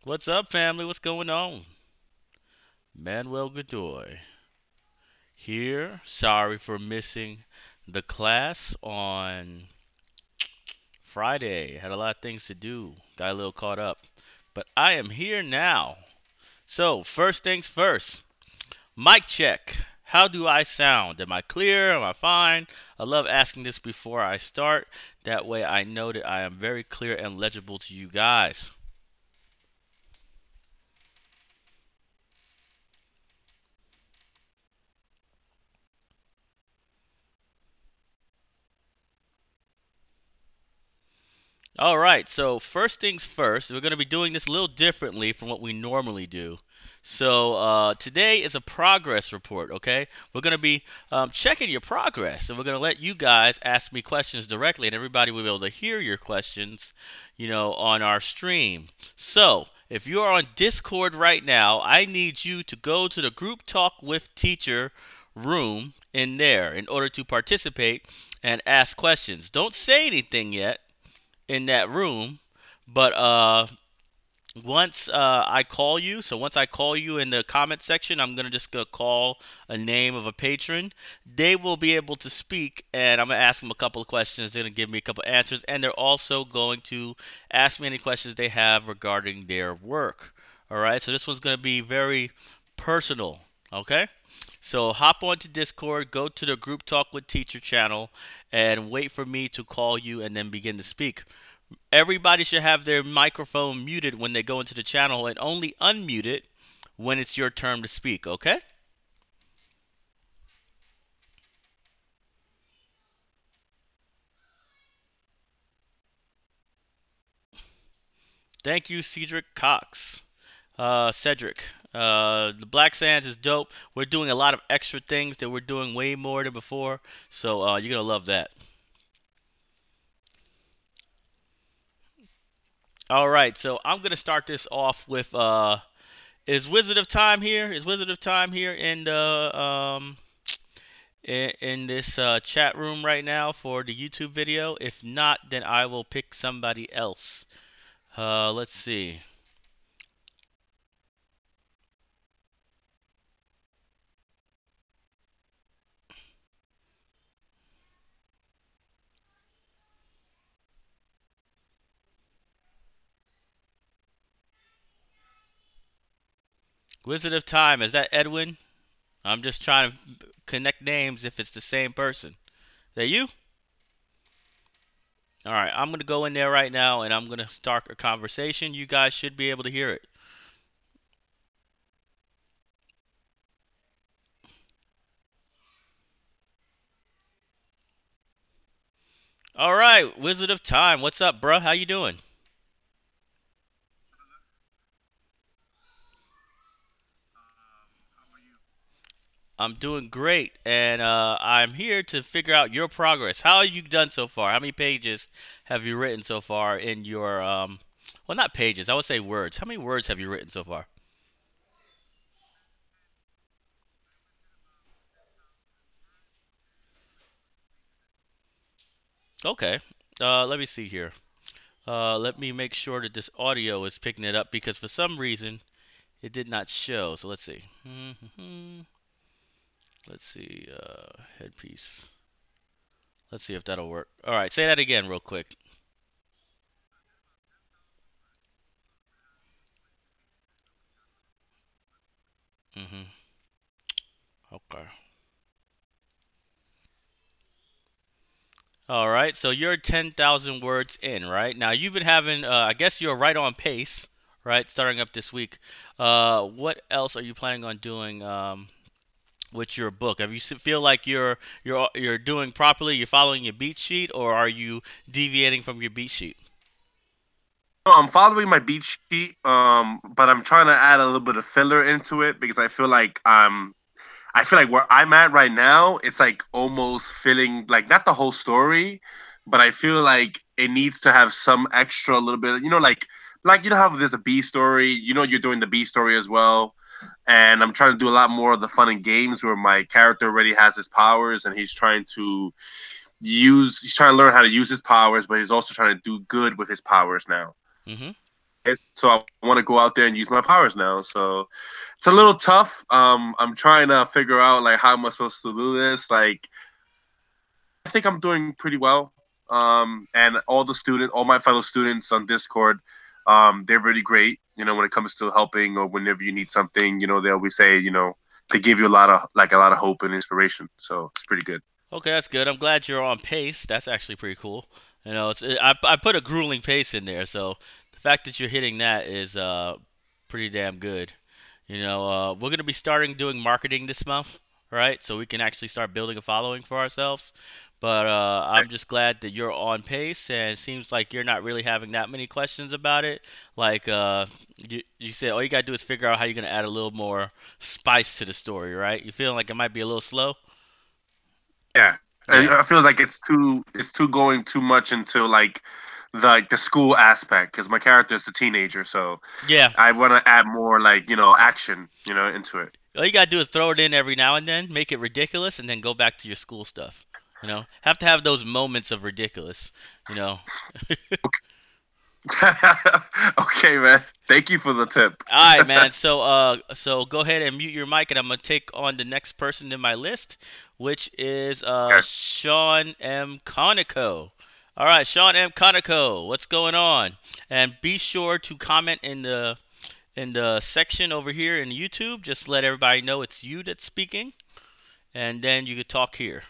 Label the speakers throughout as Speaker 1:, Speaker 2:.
Speaker 1: What's up, family? What's going on? Manuel Godoy here. Sorry for missing the class on Friday. Had a lot of things to do. Got a little caught up. But I am here now. So, first things first. Mic check. How do I sound? Am I clear? Am I fine? I love asking this before I start. That way I know that I am very clear and legible to you guys. All right, so first things first, we're going to be doing this a little differently from what we normally do. So today is a progress report, okay? We're going to be checking your progress, and we're going to let you guys ask me questions directly, and everybody will be able to hear your questions, on our stream. So if you are on Discord right now, I need you to go to the Group Talk with Teacher room in there in order to participate and ask questions. Don't say anything yet in that room. But once I call you, so once I call you in the comment section, I'm gonna just gonna call a name of a patron. They will be able to speak, and I'm gonna ask them a couple of questions. They're gonna give me a couple of answers, and they're also going to ask me any questions they have regarding their work. All right, so this one's gonna be very personal. Okay, so hop onto Discord, go to the Group Talk with Teacher channel, and wait for me to call you, and then begin to speak. Everybody should have their microphone muted when they go into the channel and only unmute it when it's your turn to speak, okay? Thank you, Cedric Cox. Cedric. The Black Sands is dope. We're doing a lot of extra things that we're doing way more than before, so you're going to love that. All right, so I'm going to start this off with is Wizard of Time here? Is Wizard of Time here in the in this chat room right now for the YouTube video? If not, then I will pick somebody else. Let's see. Wizard of Time, is that Edwin? I'm just trying to connect names if it's the same person. Is that you? All right, I'm going to go in there right now and I'm going to start a conversation. You guys should be able to hear it. All right, Wizard of Time, what's up, bruh? How you doing? I'm doing great, and I'm here to figure out your progress. How have you done so far? How many pages have you written so far in your well, not pages. I would say words. How many words have you written so far? Okay. Let me see here. Let me make sure that this audio is picking it up because for some reason it did not show. So let's see. Let's see. Headpiece. Let's see if that'll work. All right. Say that again real quick. hmm Okay. All right, so you're 10,000 words in, right? Now you've been having, I guess you're right on pace, right? Starting up this week. What else are you planning on doing with your book? Have you feel like you're doing properly? You're following your beat sheet, or are you deviating from your beat sheet?
Speaker 2: No, I'm following my beat sheet, but I'm trying to add a little bit of filler into it because I feel like where I'm at right now, it's like almost filling like not the whole story, but I feel like it needs to have some extra little bit, like you know how there's a B story, you're doing the B story as well, and I'm trying to do a lot more of the fun and games where my character already has his powers and he's trying to learn how to use his powers, but he's also trying to do good with his powers now.
Speaker 1: Mm-hmm.
Speaker 2: so I want to go out there and use my powers now. So it's a little tough. I'm trying to figure out like how am I supposed to do this. Like I think I'm doing pretty well. And all my fellow students on Discord, they're really great. You know, when it comes to helping or whenever you need something, you know, they always say, you know, they give you a lot of hope and inspiration. So it's pretty good.
Speaker 1: Okay, that's good. I'm glad you're on pace. That's actually pretty cool. I put a grueling pace in there, so the fact that you're hitting that is pretty damn good. We're gonna be starting doing marketing this month, right? So we can actually start building a following for ourselves. But I'm just glad that you're on pace, and it seems like you're not really having that many questions about it. Like you said, all you gotta do is figure out how you're gonna add a little more spice to the story, right? You feeling like it might be a little slow?
Speaker 2: Yeah,
Speaker 1: Yeah.
Speaker 2: I feel like it's too going too much into like the school aspect because my character is a teenager, so
Speaker 1: Yeah.
Speaker 2: I want to add more like action into it.
Speaker 1: All you gotta do is throw it in every now and then, make it ridiculous, and then go back to your school stuff. Have to have those moments of ridiculous. You know.
Speaker 2: Okay, man. Thank you for the tip.
Speaker 1: All right, man. So go ahead and mute your mic, and I'm gonna take on the next person in my list, which is
Speaker 2: Okay.
Speaker 1: Sean M. Conico. All right, Sean M. Conico, what's going on? And be sure to comment in the section over here in YouTube. Just let everybody know it's you that's speaking, and then you can talk here.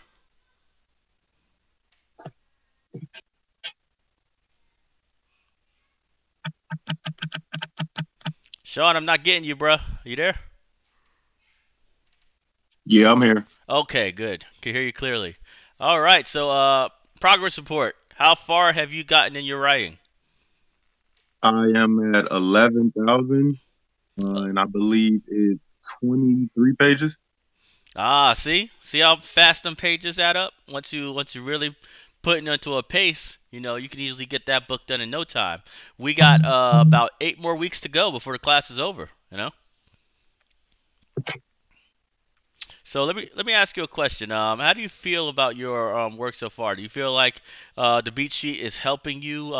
Speaker 1: Sean, I'm not getting you, bruh. You there?
Speaker 3: Yeah, I'm here.
Speaker 1: Okay, good. Can hear you clearly. All right, so progress report. How far have you gotten in your writing?
Speaker 3: I am at 11,000, and I believe it's 23 pages.
Speaker 1: See how fast them pages add up. Once you really put it into a pace, you can easily get that book done in no time. We got about 8 more weeks to go before the class is over. So let me ask you a question. How do you feel about your work so far? Do you feel like the beat sheet is helping you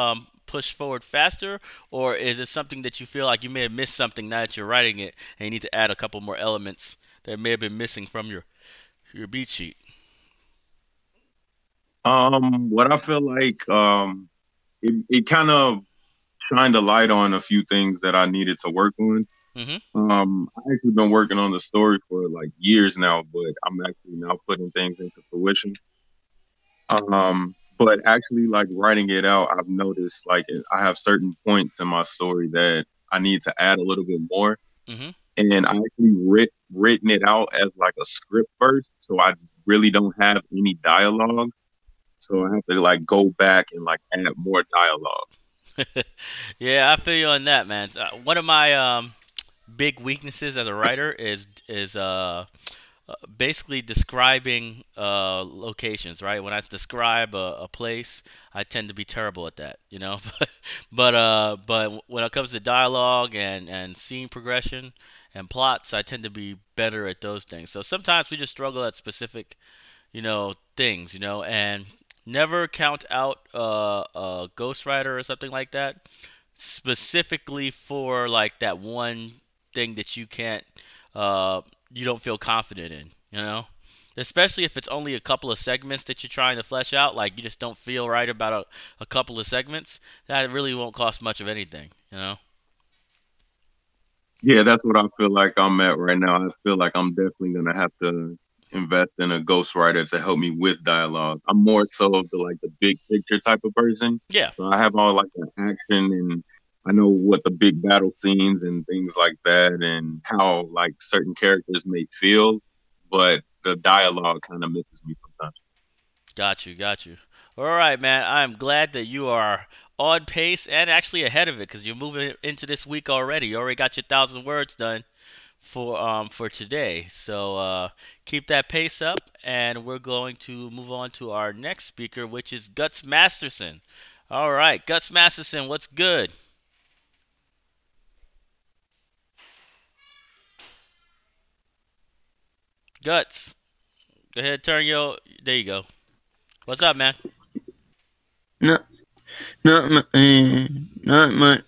Speaker 1: push forward faster, or is it something that you feel like you may have missed something now that you're writing it, and you need to add a couple more elements that may have been missing from your beat sheet?
Speaker 3: What I feel like, it kind of shined a light on a few things that I needed to work on.
Speaker 1: Mhm.
Speaker 3: I actually been working on the story for like years now, but I'm actually now putting things into fruition. But actually, like writing it out, I've noticed like I have certain points in my story that I need to add a little bit more.
Speaker 1: Mhm.
Speaker 3: And I actually written it out as like a script first, so I really don't have any dialogue. So I have to like go back and like add more dialogue.
Speaker 1: Yeah, I feel you on that, man. One of my big weaknesses as a writer is basically describing locations, right? When I describe a place, I tend to be terrible at that. But when it comes to dialogue and scene progression and plots, I tend to be better at those things. So sometimes we just struggle at specific, things, and never count out a ghostwriter or something like that specifically for like that one thing that uh you don't feel confident in. Especially if it's only a couple of segments that you're trying to flesh out, like you just don't feel right about a couple of segments, that really won't cost much of anything.
Speaker 3: Yeah, that's what I feel like I'm at right now. I feel like I'm definitely gonna have to invest in a ghostwriter to help me with dialogue. I'm more so of the like the big picture type of person.
Speaker 1: Yeah.
Speaker 3: So I have all like the action and I know what the big battle scenes and things like that and how like certain characters may feel, but the dialogue kind of misses me sometimes.
Speaker 1: Got you. All right, man. I'm glad that you are on pace and actually ahead of it because you're moving into this week already. You already got your 1,000 words done for today. So keep that pace up, and we're going to move on to our next speaker, which is Guts Masterson. All right, Guts Masterson, what's good? Guts, go ahead, turn your. There you go. What's up, man?
Speaker 4: No, Not much,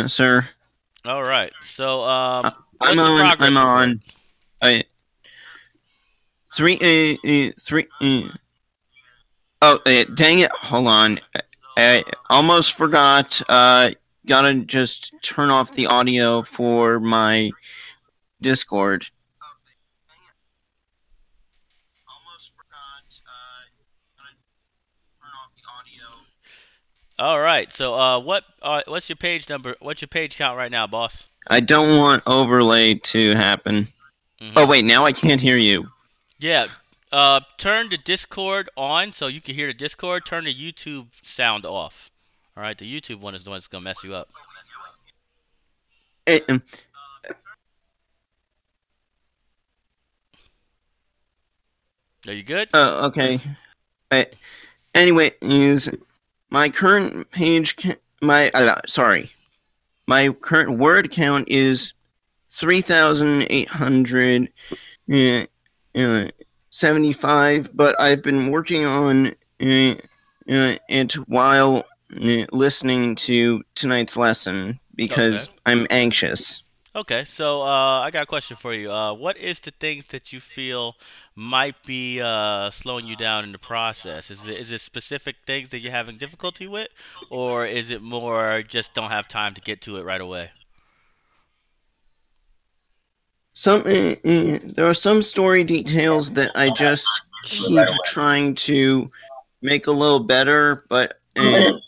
Speaker 4: sir.
Speaker 1: All right. So
Speaker 4: I'm
Speaker 1: what's the
Speaker 4: on.
Speaker 1: progress
Speaker 4: I'm
Speaker 1: report?
Speaker 4: on. I 3. Oh, dang it! Hold on. I almost forgot. Gotta just turn off the audio for my Discord.
Speaker 1: All right. So what's your page number? What's your page count right now, boss?
Speaker 4: I don't want overlay to happen. Oh wait, now I can't hear you.
Speaker 1: Yeah. Turn the Discord on so you can hear the Discord. Turn the YouTube sound off. All right. The YouTube one is the one that's gonna mess you up.
Speaker 4: Um,
Speaker 1: Are you good?
Speaker 4: Okay. Anyway, is my current page my current word count is 3,875, but I've been working on it while listening to tonight's lesson because I'm anxious.
Speaker 1: Okay, so I got a question for you. What is the things that you feel might be slowing you down in the process? Is it specific things that you're having difficulty with, or is it more just don't have time to get to it right away?
Speaker 4: There are some story details that I just keep trying to make a little better, but and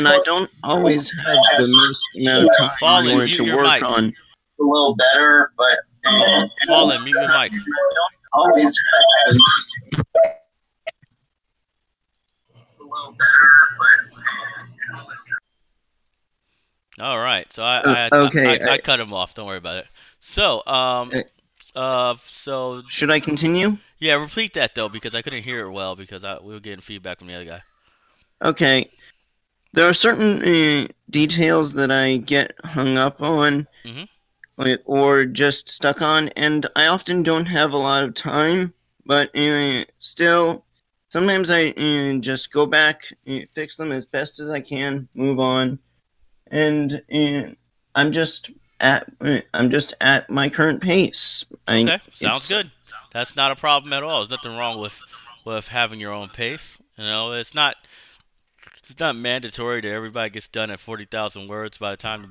Speaker 4: I don't always have the most amount of time
Speaker 1: Fallen,
Speaker 4: in order
Speaker 1: mute
Speaker 4: to
Speaker 1: your
Speaker 4: work
Speaker 1: mic.
Speaker 4: on a little better, but
Speaker 1: Fallen, mute your mic.
Speaker 4: always have
Speaker 1: All right, so I cut him off. Don't worry about it. So so
Speaker 4: should I continue?
Speaker 1: Yeah, repeat that though because I couldn't hear it well because we were getting feedback from the other guy.
Speaker 4: Okay. There are certain details that I get hung up on or just stuck on, and I often don't have a lot of time, but still, sometimes I just go back, fix them as best as I can, move on, and I'm just at my current pace.
Speaker 1: Okay, sounds good. That's not a problem at all. There's nothing wrong with having your own pace. You know, it's not mandatory that everybody gets done at 40,000 words by the time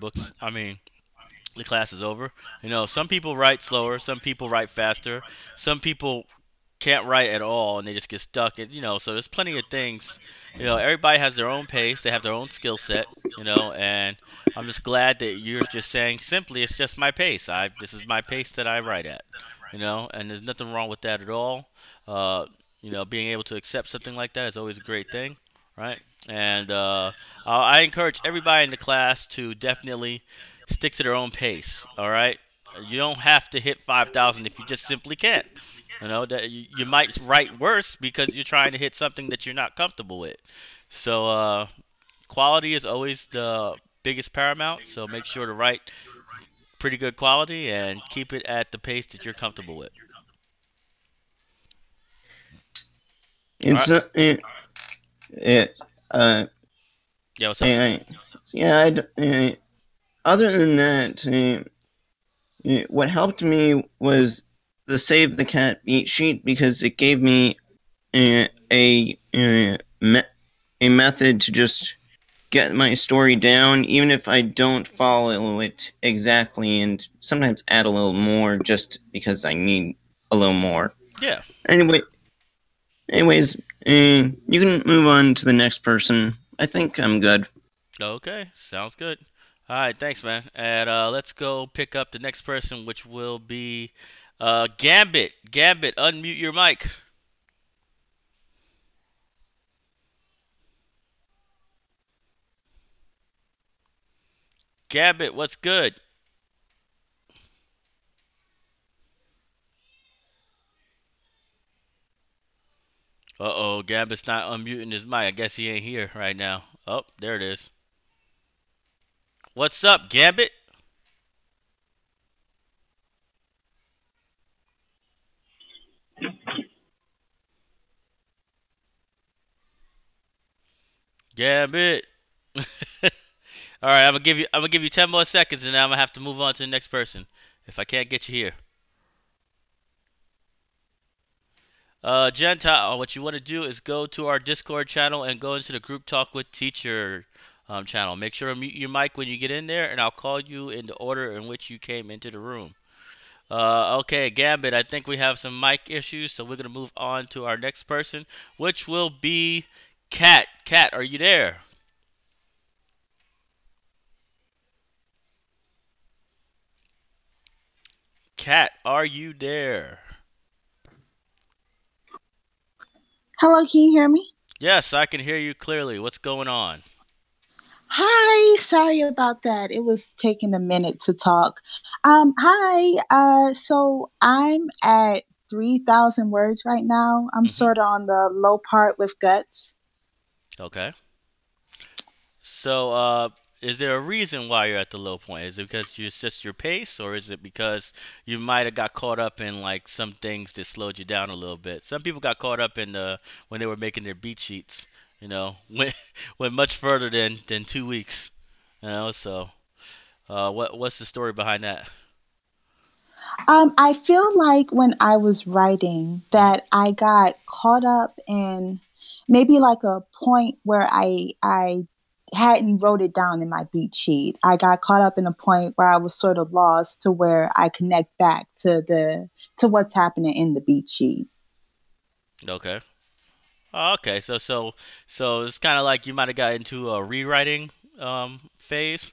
Speaker 1: the class is over. You know, some people write slower, some people write faster, some people can't write at all and they just get stuck. And so there's plenty of things. Everybody has their own pace, they have their own skill set. And I'm just glad that you're just saying simply, it's just my pace. This is my pace that I write at. And there's nothing wrong with that at all. Being able to accept something like that is always a great thing, right? And I encourage everybody in the class to definitely stick to their own pace. All right, you don't have to hit 5,000 if you just simply can't. That you might write worse because you're trying to hit something that you're not comfortable with. So quality is always the biggest paramount. So make sure to write pretty good quality and keep it at the pace that you're comfortable with.
Speaker 4: It's
Speaker 1: right.
Speaker 4: Yeah, what's up? Other than that, what helped me was the Save the Cat beat sheet because it gave me a method to just get my story down, even if I don't follow it exactly, and sometimes add a little more just because I need a little more.
Speaker 1: Yeah.
Speaker 4: Anyways, you can move on to the next person. I think I'm good.
Speaker 1: Okay, sounds good. All right, thanks, man. And let's go pick up the next person, which will be Gambit. Gambit, unmute your mic. Gambit, what's good? Uh-oh, Gambit's not unmuting his mic. I guess he ain't here right now. Oh, there it is. What's up, Gambit? Gambit. All right, I'm gonna give you 10 more seconds, and then I'm gonna have to move on to the next person if I can't get you here. Gentile, what you want to do is go to our Discord channel and go into the Group Talk with Teacher channel. Make sure to mute your mic when you get in there, and I'll call you in the order in which you came into the room. Okay, Gambit, I think we have some mic issues, so we're going to move on to our next person, which will be Kat. Kat, are you there? Kat, are you there?
Speaker 5: Hello, can you hear me?
Speaker 1: Yes, I can hear you clearly. What's going on?
Speaker 5: Hi, sorry about that. It was taking a minute to talk. Hi. So I'm at 3,000 words right now. I'm sort of on the low part with guts.
Speaker 1: Okay. So, is there a reason why you're at the low point? Is it because it's just your pace, or is it because you might have got caught up in like some things that slowed you down a little bit? Some people got caught up in when they were making their beat sheets, went much further than 2 weeks, So, what's the story behind that?
Speaker 5: I feel like when I was writing that I got caught up in maybe like a point where I hadn't wrote it down in my beat sheet. I got caught up in a point where I was sort of lost to where I connect back to what's happening in the beat sheet.
Speaker 1: Okay. Oh, okay. So it's kind of like you might have got into a rewriting phase.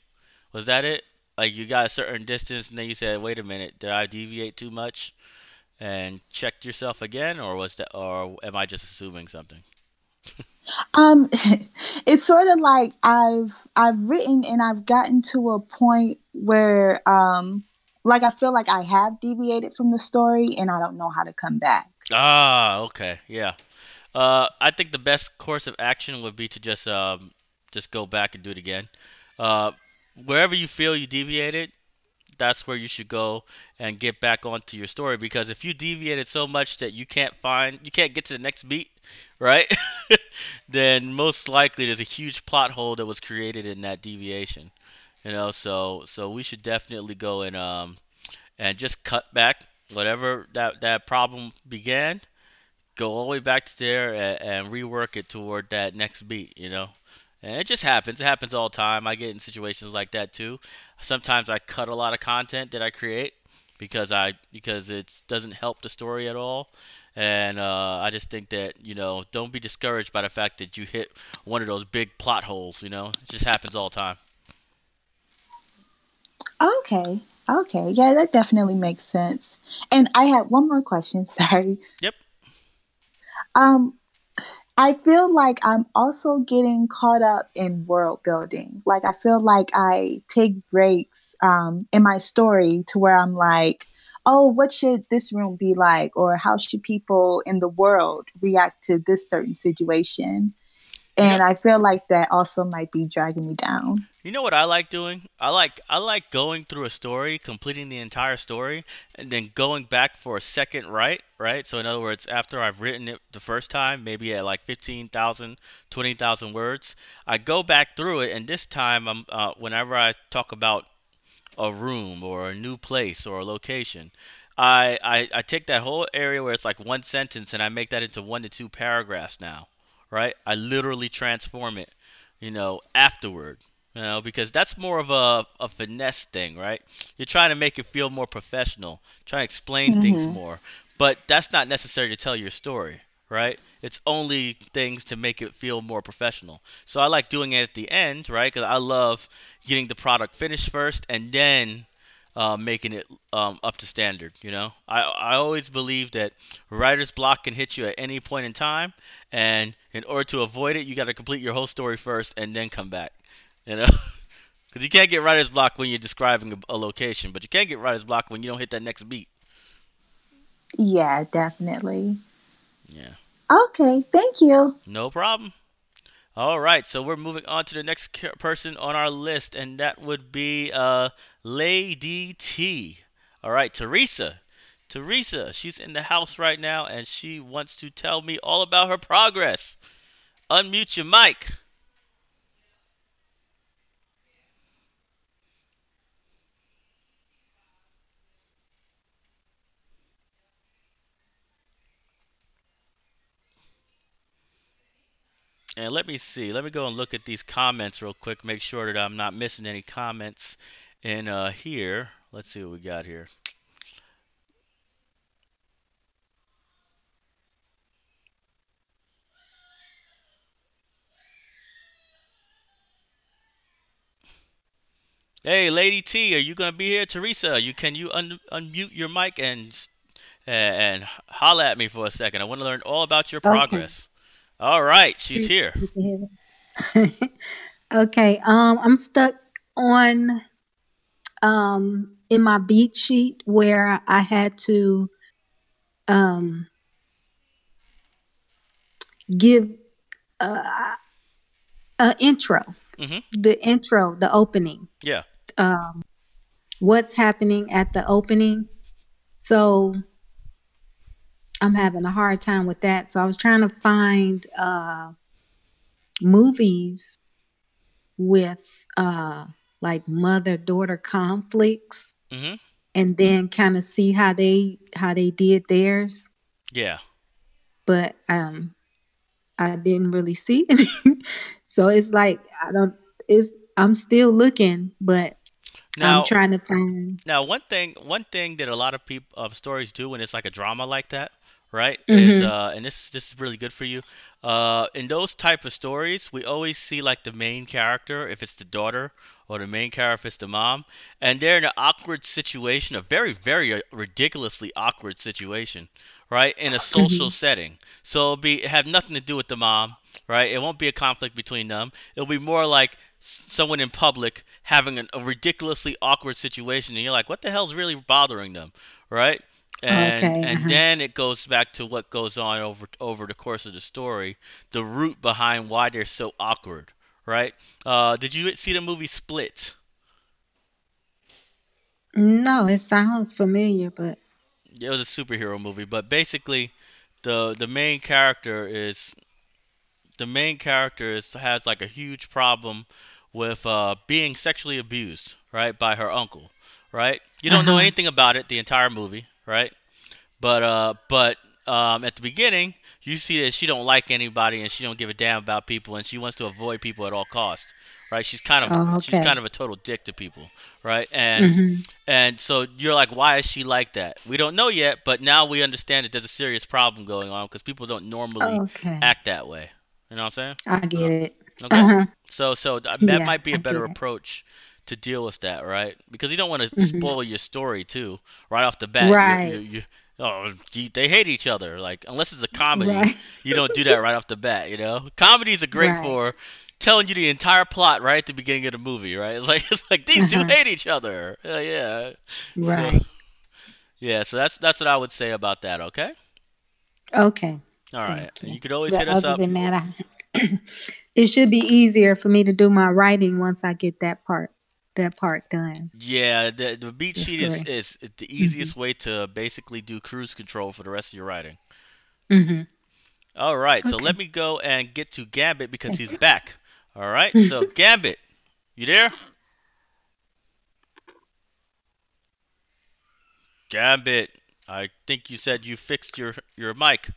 Speaker 1: Was that it? Like you got a certain distance and then you said, "Wait a minute, did I deviate too much?" And checked yourself again, or am I just assuming something?
Speaker 5: Um, it's sort of like I've written and I've gotten to a point where like I feel like I have deviated from the story and I don't know how to come back.
Speaker 1: Ah, okay, yeah. I think the best course of action would be to just go back and do it again. Uh, Wherever you feel you deviated, that's where you should go and get back onto your story, because if you deviated so much that you can't get to the next beat, right? Then most likely there's a huge plot hole that was created in that deviation. So we should definitely go and just cut back whatever that problem began, go all the way back to there and rework it toward that next beat. And it just happens. It happens all the time. I get in situations like that too. Sometimes I cut a lot of content that I create because it doesn't help the story at all. And I just think that don't be discouraged by the fact that you hit one of those big plot holes. It just happens all the time.
Speaker 5: Okay. Okay. Yeah, that definitely makes sense. And I had one more question. Sorry.
Speaker 1: Yep.
Speaker 5: I feel like I'm also getting caught up in world building. Like I feel like I take breaks in my story to where I'm like, oh, what should this room be like, or how should people in the world react to this certain situation? And I feel like that also might be dragging me down.
Speaker 1: You know what I like doing? I like going through a story, completing the entire story, and then going back for a second right? So in other words, after I've written it the first time, maybe at like 15,000, 20,000 words, I go back through it, and this time whenever I talk about a room or a new place or a location, I take that whole area where it's like one sentence and I make that into 1 to 2 paragraphs now, right? I literally transform it, afterward. Because that's more of a finesse thing, right? You're trying to make it feel more professional, trying to explain things more. But that's not necessary to tell your story, right? It's only things to make it feel more professional. So I like doing it at the end, right? Because I love getting the product finished first and then making it up to standard. I always believe that writer's block can hit you at any point in time, and in order to avoid it, you got to complete your whole story first and then come back. Because you can't get writer's block when you're describing a location, but you can get writer's block when you don't hit that next beat.
Speaker 5: Yeah, definitely.
Speaker 1: Yeah.
Speaker 5: Okay, thank you.
Speaker 1: No problem. All right, so we're moving on to the next person on our list, and that would be Lady T. All right, Teresa. Teresa, she's in the house right now, and she wants to tell me all about her progress. Unmute your mic. And let me see. Let me go and look at these comments real quick. Make sure that I'm not missing any comments in here. Let's see what we got here. Hey, Lady T, are you gonna be here? Teresa, can you unmute your mic and holla at me for a second? I want to learn all about your
Speaker 6: Okay.
Speaker 1: progress. All right, she's here.
Speaker 6: Okay. I'm stuck on in my beat sheet where I had to give a intro. The intro, the opening.
Speaker 1: Yeah.
Speaker 6: What's happening at the opening. So I'm having a hard time with that. So I was trying to find movies with like mother-daughter conflicts, and then kind of see how they did theirs.
Speaker 1: Yeah.
Speaker 6: But I didn't really see any. So it's like I'm still looking, but
Speaker 1: now,
Speaker 6: I'm trying to find.
Speaker 1: Now, one thing that a lot of people stories do when it's like a drama like that, right? Is and this is really good for you. In those type of stories, we always see like the main character, if it's the daughter, or the main character if it's the mom, and they're in an awkward situation, a very, very ridiculously awkward situation, right? In a social setting. So it'll have nothing to do with the mom, right? It won't be a conflict between them. It'll be more like someone in public having a ridiculously awkward situation, and you're like, what the hell's really bothering them, right? And then it goes back to what goes on over the course of the story, the root behind why they're so awkward, right? Did you see the movie Split?
Speaker 6: No, it sounds familiar, but
Speaker 1: it was a superhero movie. But basically, the main character has like a huge problem with being sexually abused, right, by her uncle, right? You don't know anything about it the entire movie, right? But at the beginning, you see that she don't like anybody and she don't give a damn about people and she wants to avoid people at all costs, right? She's kind of a total dick to people, right? And so you're like, why is she like that? We don't know yet, but now we understand that there's a serious problem going on because people don't normally act that way. You know what I'm saying?
Speaker 6: I get it.
Speaker 1: Okay. So that might be a better approach to deal with that, right? Because you don't want to spoil your story too right off the bat.
Speaker 6: Right.
Speaker 1: They hate each other. Like, unless it's a comedy, you don't do that right off the bat. You know, comedies are great for telling you the entire plot right at the beginning of the movie, right? It's like these two hate each other. Yeah.
Speaker 6: Right.
Speaker 1: So that's what I would say about that. Okay.
Speaker 6: Okay.
Speaker 1: All right. You could always hit us up.
Speaker 6: Other than that, it should be easier for me to do my writing once I get that part done.
Speaker 1: Yeah, the beat sheet is the easiest way to basically do cruise control for the rest of your writing. All right, so let me go and get to Gambit because he's back. All right, so Gambit, you there? Gambit, I think you said you fixed your mic.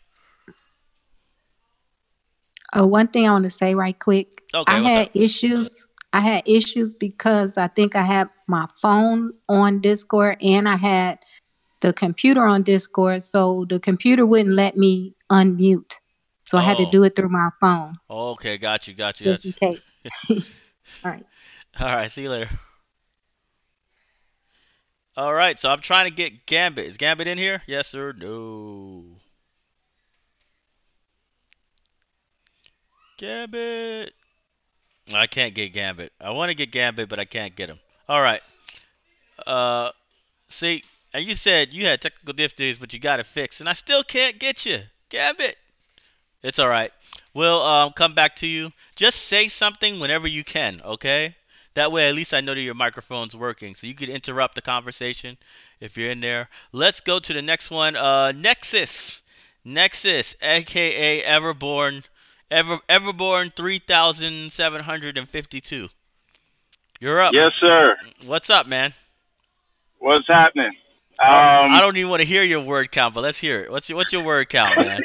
Speaker 6: One thing I want to say right quick.
Speaker 1: Okay,
Speaker 6: I had issues because I think I had my phone on Discord and I had the computer on Discord, so the computer wouldn't let me unmute. So I had to do it through my phone.
Speaker 1: Okay, got you.
Speaker 6: Just in case. All
Speaker 1: right, see you later. All right, so I'm trying to get Gambit. Is Gambit in here? Yes or no? Gambit. I can't get Gambit. I want to get Gambit, but I can't get him. All right. See, and you said you had technical difficulties, but you got it fixed, and I still can't get you. Gambit. It's all right. We'll come back to you. Just say something whenever you can, okay? That way, at least I know that your microphone's working, so you could interrupt the conversation if you're in there. Let's go to the next one. Nexus, aka Everborn 3752. You're up.
Speaker 7: Yes, sir.
Speaker 1: What's up, man?
Speaker 7: What's happening?
Speaker 1: I don't even want to hear your word count, but let's hear it. What's your word count, man?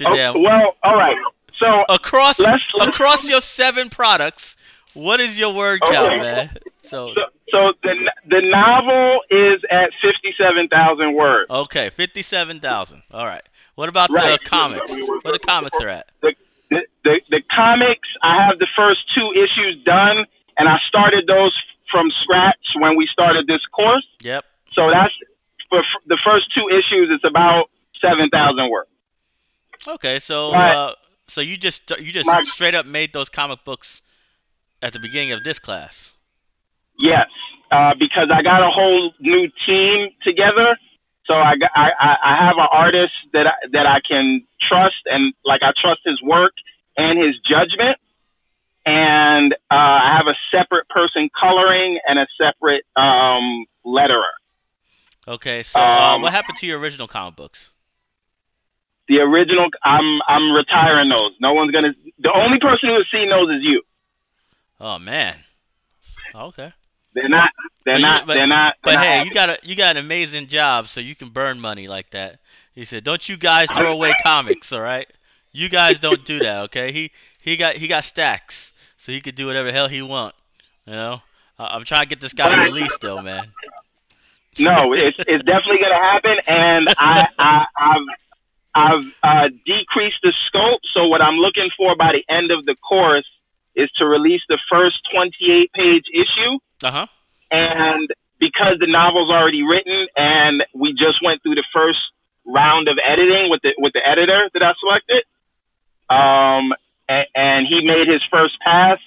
Speaker 7: Well, all right. So
Speaker 1: Across
Speaker 7: let's
Speaker 1: your 7 products, what is your word count, man? So
Speaker 7: the novel is at 57,000 words.
Speaker 1: okay, 57,000. All right. What about
Speaker 7: Right.
Speaker 1: the comics? Where the comics are at?
Speaker 7: The comics, I have the first 2 issues done, and I started those from scratch when we started this course.
Speaker 1: Yep.
Speaker 7: So that's for the first 2 issues. It's about 7,000 words.
Speaker 1: Okay, so
Speaker 7: Right.
Speaker 1: so you just
Speaker 7: My-
Speaker 1: straight up made those comic books at the beginning of this class.
Speaker 7: Yes, because I got a whole new team together. So I have an artist that I can trust, and like I trust his work and his judgment. And I have a separate person coloring and a separate letterer.
Speaker 1: Okay, so what happened to your original comic books?
Speaker 7: The original, I'm retiring those. No one's gonna. The only person who has seen those is you.
Speaker 1: Oh man. Okay.
Speaker 7: They're not.
Speaker 1: But hey, you got an amazing job, so you can burn money like that. He said, "Don't you guys throw away comics, all right? You guys don't do that, okay? He got stacks, so he could do whatever the hell he want. You know, I'm trying to get this guy to release though, man.
Speaker 7: No, it's definitely gonna happen, and I've decreased the scope. So what I'm looking for by the end of the course is to release the first 28-page issue.
Speaker 1: Uh-huh.
Speaker 7: And because the novel's already written and we just went through the first round of editing with the editor that I selected, and he made his first pass,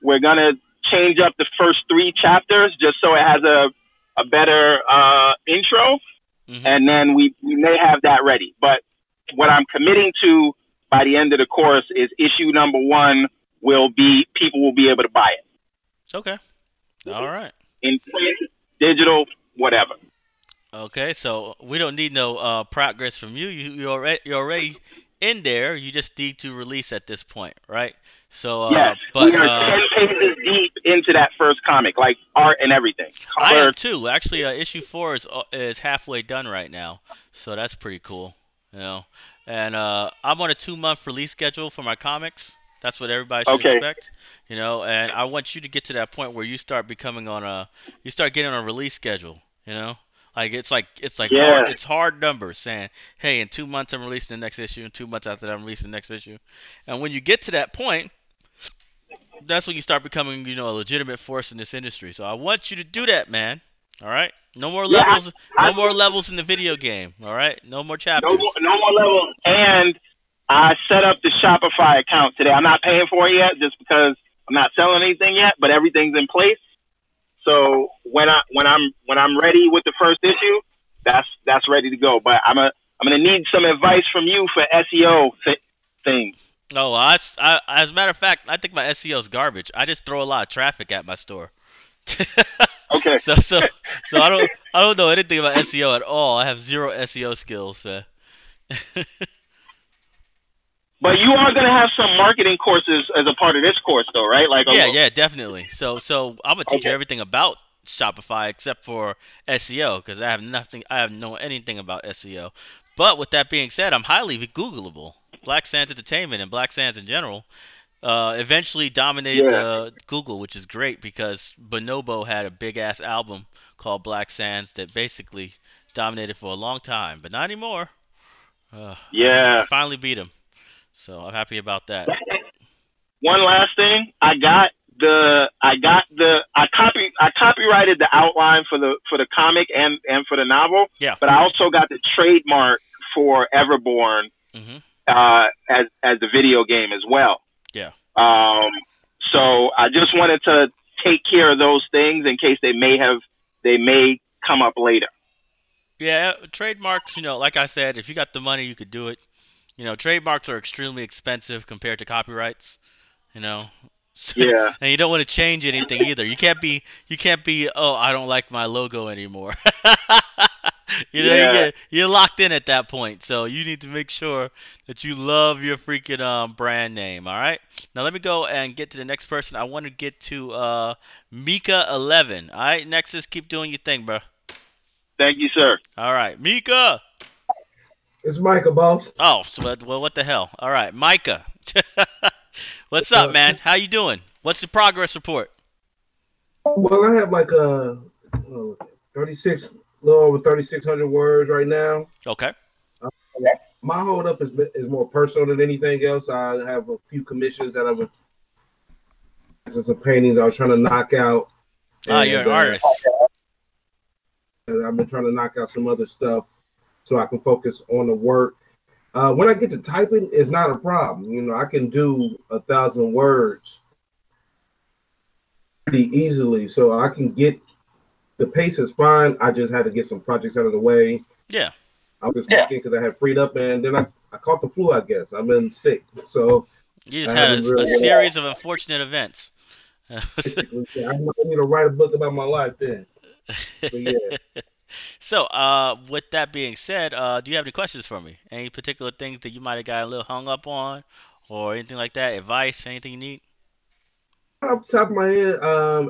Speaker 7: we're gonna change up the first 3 chapters just so it has a better intro, and then we may have that ready. But what I'm committing to by the end of the course is issue number 1 people will be able to buy it.
Speaker 1: Okay. All right.
Speaker 7: In print, digital, whatever.
Speaker 1: Okay, so we don't need no progress from you. You're already in there. You just need to release at this point, right? So
Speaker 7: yes,
Speaker 1: but
Speaker 7: we are 10 pages deep into that first comic, like art and everything.
Speaker 1: I am too. Actually, issue 4 is halfway done right now, so that's pretty cool, you know. And I'm on a 2-month release schedule for my comics. That's what everybody should expect, you know. And I want you to get to that point where you start getting on a release schedule, you know. Like it's hard, it's hard numbers saying, hey, in 2 months I'm releasing the next issue, and 2 months after that I'm releasing the next issue. And when you get to that point, that's when you start becoming, you know, a legitimate force in this industry. So I want you to do that, man. All right. No more levels. No more levels in the video game. All right. No more chapters.
Speaker 7: No more levels. And I set up the Shopify account today. I'm not paying for it yet, just because I'm not selling anything yet. But everything's in place. So when I'm ready with the first issue, that's ready to go. But I'm gonna need some advice from you for SEO things.
Speaker 1: Oh, as a matter of fact, I think my SEO is garbage. I just throw a lot of traffic at my store.
Speaker 7: Okay.
Speaker 1: So I don't know anything about SEO at all. I have 0 SEO skills, man.
Speaker 7: But you are going to have some marketing courses as a part of this course, though, right? Like
Speaker 1: yeah, definitely. So I'm gonna teach you everything about Shopify except for SEO, because I have no anything about SEO. But with that being said, I'm highly Googleable. Black Sands Entertainment and Black Sands in general eventually dominated Google, which is great because Bonobo had a big ass album called Black Sands that basically dominated for a long time, but not anymore. I finally beat him. So I'm happy about that.
Speaker 7: One last thing, I copyrighted the outline for the comic and for the novel.
Speaker 1: Yeah.
Speaker 7: But I also got the trademark for Everborn as the video game as well.
Speaker 1: Yeah.
Speaker 7: So I just wanted to take care of those things in case they may come up later.
Speaker 1: Yeah, trademarks, you know, like I said, if you got the money, you could do it. You know, trademarks are extremely expensive compared to copyrights, you know. So,
Speaker 7: yeah.
Speaker 1: And you don't want to change anything either. You can't be, oh, I don't like my logo anymore. You know, you're locked in at that point. So you need to make sure that you love your freaking brand name, all right? Now let me go and get to the next person. I want to get to Mika11. All right, Nexus, keep doing your thing, bro.
Speaker 7: Thank you, sir.
Speaker 1: All right, Mika.
Speaker 8: It's Micah, boss.
Speaker 1: Oh, well, what the hell? All right, Micah. What's up, man? How you doing? What's the progress report?
Speaker 8: Well, I have like 36, a little over 3,600 words right now.
Speaker 1: Okay.
Speaker 8: My hold up is more personal than anything else. I have a few commissions that I've some paintings I was trying to knock out.
Speaker 1: Ah, you're an artist.
Speaker 8: I've been trying to knock out some other stuff so I can focus on the work. When I get to typing, it's not a problem. You know, I can do 1,000 words pretty easily, so I can get the pace is fine. I just had to get some projects out of the way.
Speaker 1: Yeah.
Speaker 8: I was just working because I had freed up, and then I caught the flu, I guess. I've been sick, so
Speaker 1: you just had a series of unfortunate events.
Speaker 8: I need to write a book about my life then. But yeah.
Speaker 1: So, with that being said, do you have any questions for me? Any particular things that you might have got a little hung up on, or anything like that? Advice? Anything you need?
Speaker 8: Off the top of my head,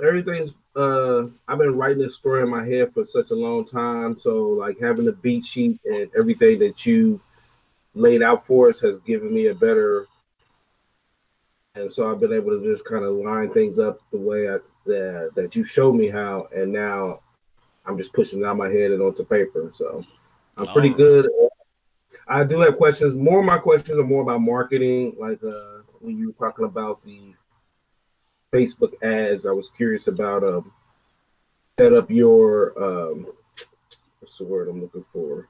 Speaker 8: everything's. I've been writing this story in my head for such a long time, so like having the beat sheet and everything that you laid out for us has given me a better. And so I've been able to just kind of line things up the way that you showed me how, and now I'm just pushing it out my head and onto paper. So I'm pretty good. I do have questions. More of my questions are more about marketing, like when you were talking about the Facebook ads. I was curious about set up your what's the word I'm looking for?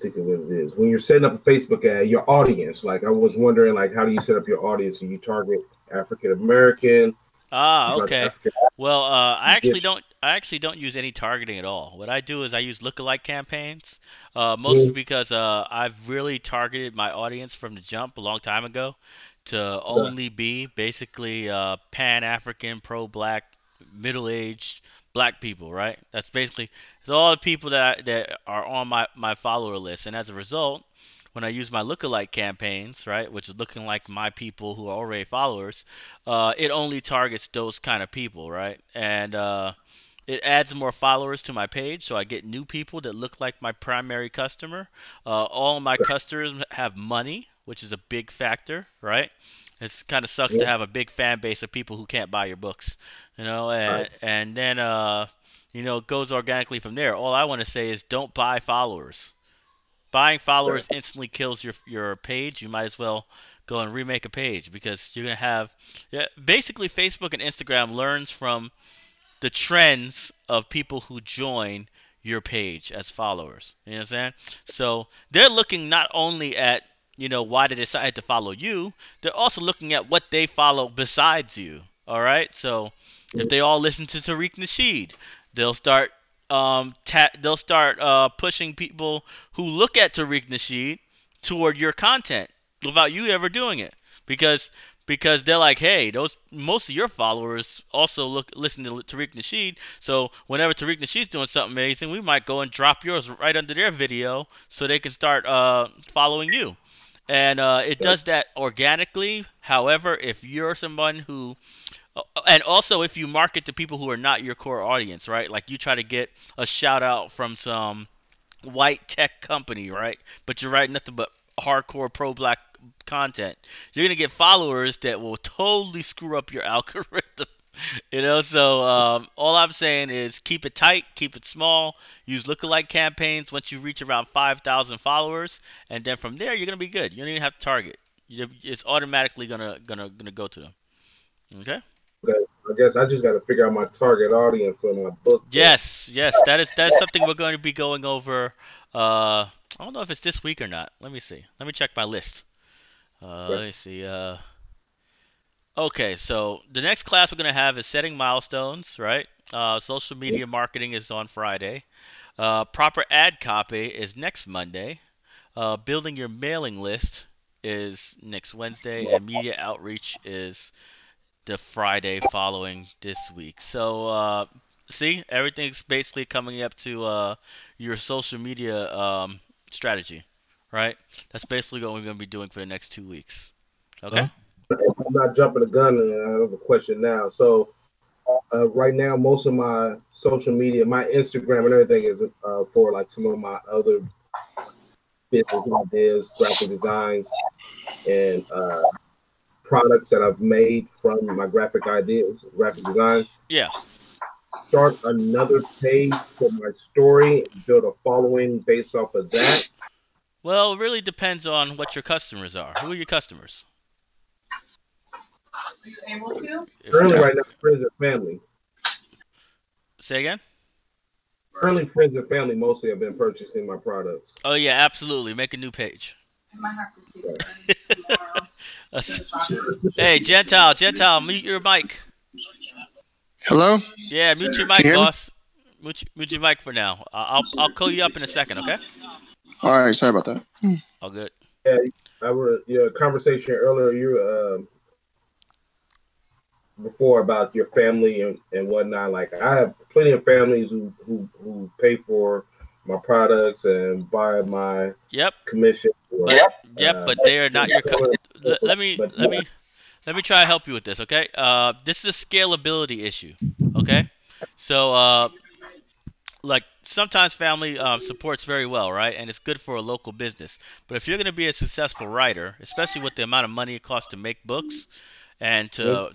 Speaker 8: Think of what it is. When you're setting up a Facebook ad, your audience. Like I was wondering, like how do you set up your audience? Do you target African American?
Speaker 1: Okay. Well, I actually don't use any targeting at all. What I do is I use lookalike campaigns, mostly because I've really targeted my audience from the jump a long time ago to only be basically Pan-African, pro-black, middle-aged black people, right? That's basically it's all the people that are on my follower list, and as a result, when I use my lookalike campaigns, right, which is looking like my people who are already followers, it only targets those kind of people, right? And it adds more followers to my page, so I get new people that look like my primary customer. All my customers have money, which is a big factor, right? It kind of sucks to have a big fan base of people who can't buy your books, you know, and then, you know, it goes organically from there. All I want to say is don't buy followers. Buying followers instantly kills your page. You might as well go and remake a page because you're going to have basically Facebook and Instagram learns from the trends of people who join your page as followers. You know what I'm saying? So they're looking not only at, you know, why they decided to follow you, they're also looking at what they follow besides you. All right? So if they all listen to Tariq Nasheed, they'll start pushing people who look at Tariq Nasheed toward your content without you ever doing it, because they're like, hey, most of your followers also listen to Tariq Nasheed, so whenever Tariq Nasheed's doing something amazing, we might go and drop yours right under their video so they can start following you, and it does that organically. However, if you're someone who and also, if you market to people who are not your core audience, right? Like you try to get a shout out from some white tech company, right? But you're writing nothing but hardcore pro-black content. You're going to get followers that will totally screw up your algorithm. You know, so all I'm saying is keep it tight, keep it small, use lookalike campaigns once you reach around 5,000 followers, and then from there, you're going to be good. You don't even have to target. It's automatically gonna go to them. Okay?
Speaker 8: I guess I just got to figure out my target audience for my book.
Speaker 1: Yes, that is something we're going to be going over. I don't know if it's this week or not. Let me see. Let me check my list. Let me see. Okay, so the next class we're going to have is setting milestones, right? Social media marketing is on Friday. Proper ad copy is next Monday. Building your mailing list is next Wednesday, and media outreach is the Friday following this week. So, see, everything's basically coming up to your social media strategy, right? That's basically what we're going to be doing for the next 2 weeks. Okay?
Speaker 8: I'm not jumping the gun, and I have a question now. So, right now, most of my social media, my Instagram and everything is for like some of my other business ideas, graphic designs, and products that I've made from my graphic ideas, graphic designs.
Speaker 1: Yeah.
Speaker 8: Start another page for my story, build a following based off of that.
Speaker 1: Well, it really depends on what your customers are. Who are your customers?
Speaker 8: Currently, right now, friends and family.
Speaker 1: Say again?
Speaker 8: Currently, friends and family mostly have been purchasing my products.
Speaker 1: Oh yeah, absolutely. Make a new page. Hey, Gentile, mute your mic.
Speaker 9: Hello?
Speaker 1: Yeah, mute your mic, boss. Mute your mic for now. I'll call you up in a second, okay?
Speaker 9: All right, sorry about that.
Speaker 1: All good.
Speaker 8: Yeah, your conversation earlier, before about your family and whatnot. Like, I have plenty of families who pay for my products and buy my commission.
Speaker 1: But they are not your. Let me try to help you with this, okay? This is a scalability issue, okay? So like sometimes family supports very well, right? And it's good for a local business. But if you're going to be a successful writer, especially with the amount of money it costs to make books and to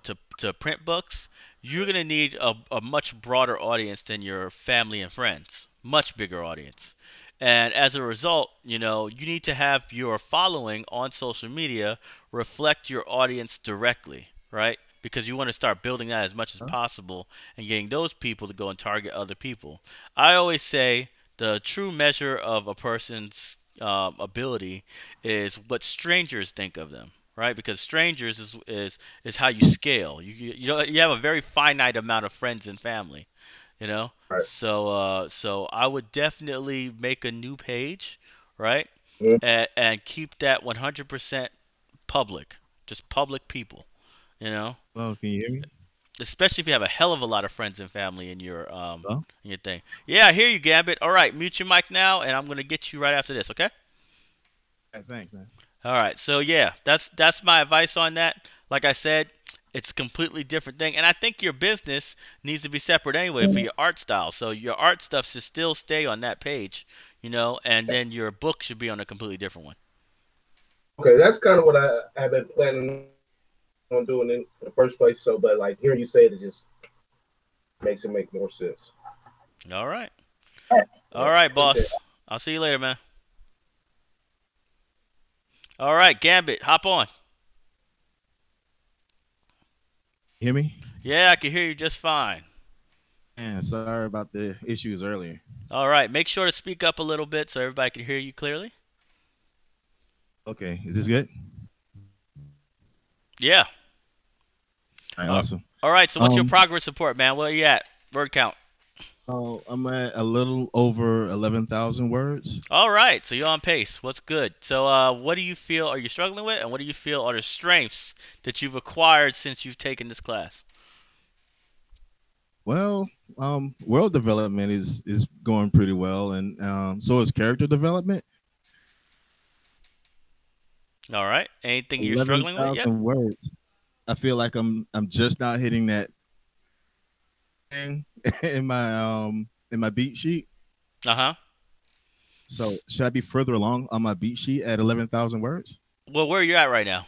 Speaker 1: print books, you're going to need a much broader audience than your family and friends. Much bigger audience. And as a result, you need to have your following on social media reflect your audience directly, right? Because you want to start building that as much as possible and getting those people to go and target other people. I always say the true measure of a person's ability is what strangers think of them, right? Because strangers is how you scale. You have a very finite amount of friends and family,
Speaker 8: Right.
Speaker 1: So I would definitely make a new page, right?
Speaker 8: Mm-hmm.
Speaker 1: And keep that 100% public, just public people.
Speaker 10: Oh, can you hear me?
Speaker 1: Especially if you have a hell of a lot of friends and family in your thing. Yeah, I hear you, Gambit. All right, mute your mic now, and I'm gonna get you right after this. Okay?
Speaker 10: Yeah, thanks, man.
Speaker 1: All right. So yeah, that's my advice on that. Like I said, it's a completely different thing, and I think your business needs to be separate anyway for your art style. So your art stuff should still stay on that page, and then your book should be on a completely different one.
Speaker 8: Okay, that's kind of what I have been planning on doing in the first place. So, but like hearing you say it just makes it make more sense.
Speaker 1: All right. All right, boss. I'll see you later, man. All right, Gambit, hop on.
Speaker 10: Hear me?
Speaker 1: Yeah, I can hear you just fine.
Speaker 10: Man, sorry about the issues earlier.
Speaker 1: All right, make sure to speak up a little bit so everybody can hear you clearly.
Speaker 10: Okay, is this good?
Speaker 1: Yeah.
Speaker 10: All right, awesome.
Speaker 1: All right, so what's your progress report, man? Where are you at? Word count.
Speaker 10: Oh, I'm at a little over 11,000 words.
Speaker 1: All right, so you're on pace. What's good? So what do you feel are you struggling with, and what do you feel are the strengths that you've acquired since you've taken this class?
Speaker 10: Well, world development is going pretty well, and so is character development.
Speaker 1: All right. Anything you're struggling with yet?
Speaker 10: 11,000 words. I feel like I'm just not hitting that thing in my beat sheet.
Speaker 1: Uh-huh.
Speaker 10: So should I be further along on my beat sheet at 11,000 words?
Speaker 1: Well, where are you at right now?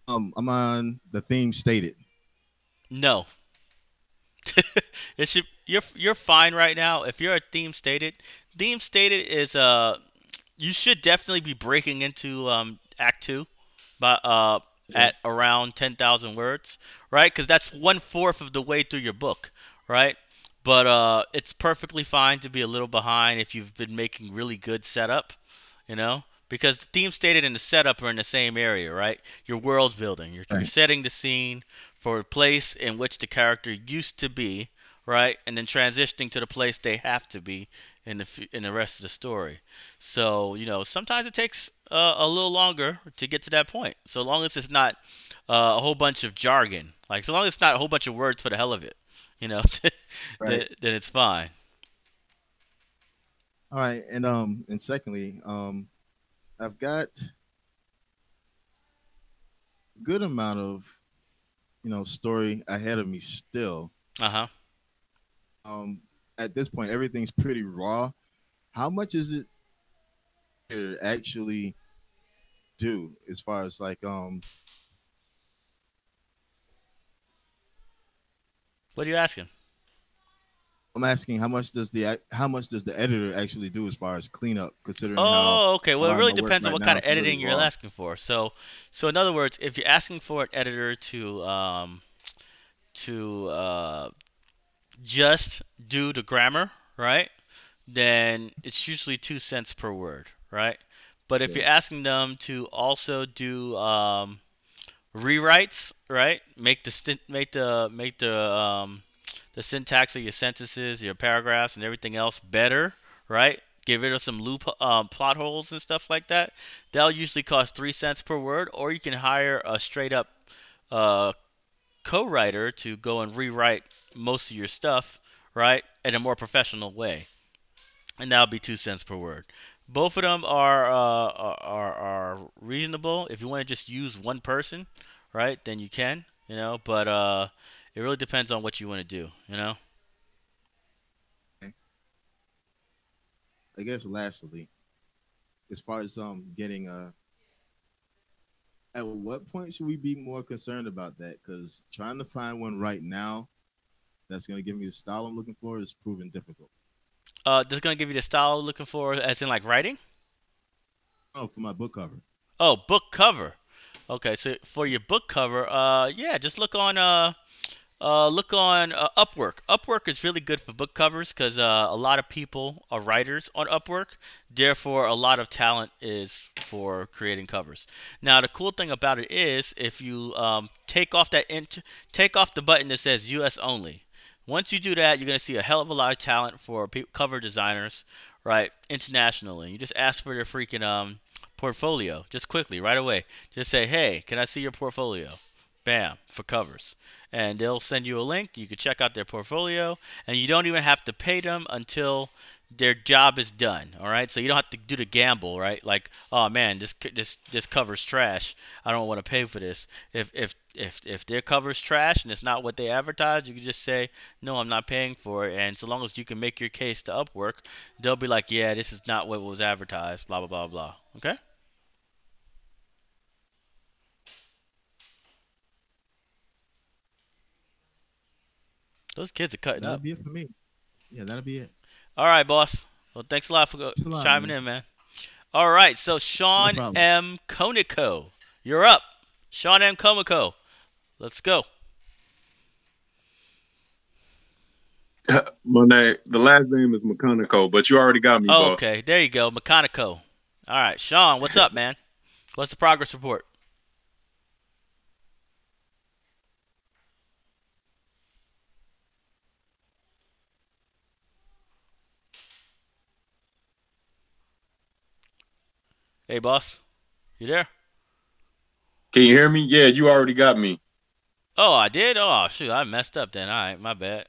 Speaker 10: I'm on the theme stated.
Speaker 1: No. You're fine right now. If you're a theme stated is you should definitely be breaking into Act 2 by at around 10,000 words, right? Because that's 1/4 of the way through your book, right? But it's perfectly fine to be a little behind if you've been making really good setup, because the theme stated and the setup are in the same area, right? Your world building, you're setting the scene for a place in which the character used to be, right? And then transitioning to the place they have to be in the rest of the story. So sometimes it takes a little longer to get to that point. So long as it's not a whole bunch of jargon, like so long as it's not a whole bunch of words for the hell of it, then it's fine.
Speaker 10: All right, and secondly, I've got a good amount of story ahead of me still.
Speaker 1: Uh-huh.
Speaker 10: At this point, everything's pretty raw. How much is it actually do as far as like
Speaker 1: What are you asking?
Speaker 10: I'm asking how much does the editor actually do as far as cleanup, considering how
Speaker 1: Oh, okay. Well, it really
Speaker 10: my work
Speaker 1: depends on
Speaker 10: right
Speaker 1: what
Speaker 10: now
Speaker 1: kind of
Speaker 10: is really
Speaker 1: editing you're
Speaker 10: raw.
Speaker 1: asking for. So in other words, if you're asking for an editor to just do the grammar, right? Then it's usually 2 cents per word, right? But if
Speaker 10: Yeah.
Speaker 1: you're asking them to also do rewrites, right? Make the syntax of your sentences, your paragraphs, and everything else better, right? Get rid of some plot holes and stuff like that. That'll usually cost 3 cents per word, or you can hire a straight up uh, co-writer to go and rewrite most of your stuff, right, in a more professional way, and that'll be 2 cents per word. Both of them are reasonable. If you want to just use one person, right, then you can, but it really depends on what you want to do.
Speaker 10: I guess lastly, as far as getting at what point should we be more concerned about that? Because trying to find one right now that's going to give me the style I'm looking for is proving difficult.
Speaker 1: This is gonna give you the style you're looking for, as in like writing.
Speaker 10: Oh, for my book cover.
Speaker 1: Oh, book cover. Okay, so for your book cover, yeah, just look on Upwork. Upwork is really good for book covers because a lot of people are writers on Upwork. Therefore, a lot of talent is for creating covers. Now, the cool thing about it is if you take off the button that says U.S. only. Once you do that, you're gonna see a hell of a lot of talent for cover designers, right, internationally. You just ask for their freaking portfolio, just quickly, right away. Just say, hey, can I see your portfolio? Bam, for covers. And they'll send you a link. You can check out their portfolio, and you don't even have to pay them until their job is done. All right, so you don't have to do the gamble, right? Like, oh man, this cover's trash. I don't want to pay for this. If their cover's trash and it's not what they advertise, you can just say, no, I'm not paying for it. And so long as you can make your case to Upwork, they'll be like, yeah, this is not what was advertised. Blah blah blah blah. Okay. Those kids are cutting
Speaker 10: That'll
Speaker 1: up.
Speaker 10: be it for me. Yeah, that'll be it.
Speaker 1: All right, boss. Well, thanks a lot for
Speaker 10: Thanks a lot,
Speaker 1: chiming
Speaker 10: man.
Speaker 1: in, man. All right, so
Speaker 10: No
Speaker 1: Sean
Speaker 10: problem.
Speaker 1: M. Konico, you're up. Sean M. Komiko, let's go.
Speaker 3: Monet, the last name is McConaughey, but you already got me, boss.
Speaker 1: Okay, there you go, Mechanico. All right, Sean, what's up, man? What's the progress report? Hey, boss, you there?
Speaker 3: Can you hear me? Yeah, you already got me.
Speaker 1: Oh, I did? Oh, shoot, I messed up then. All right, my bad.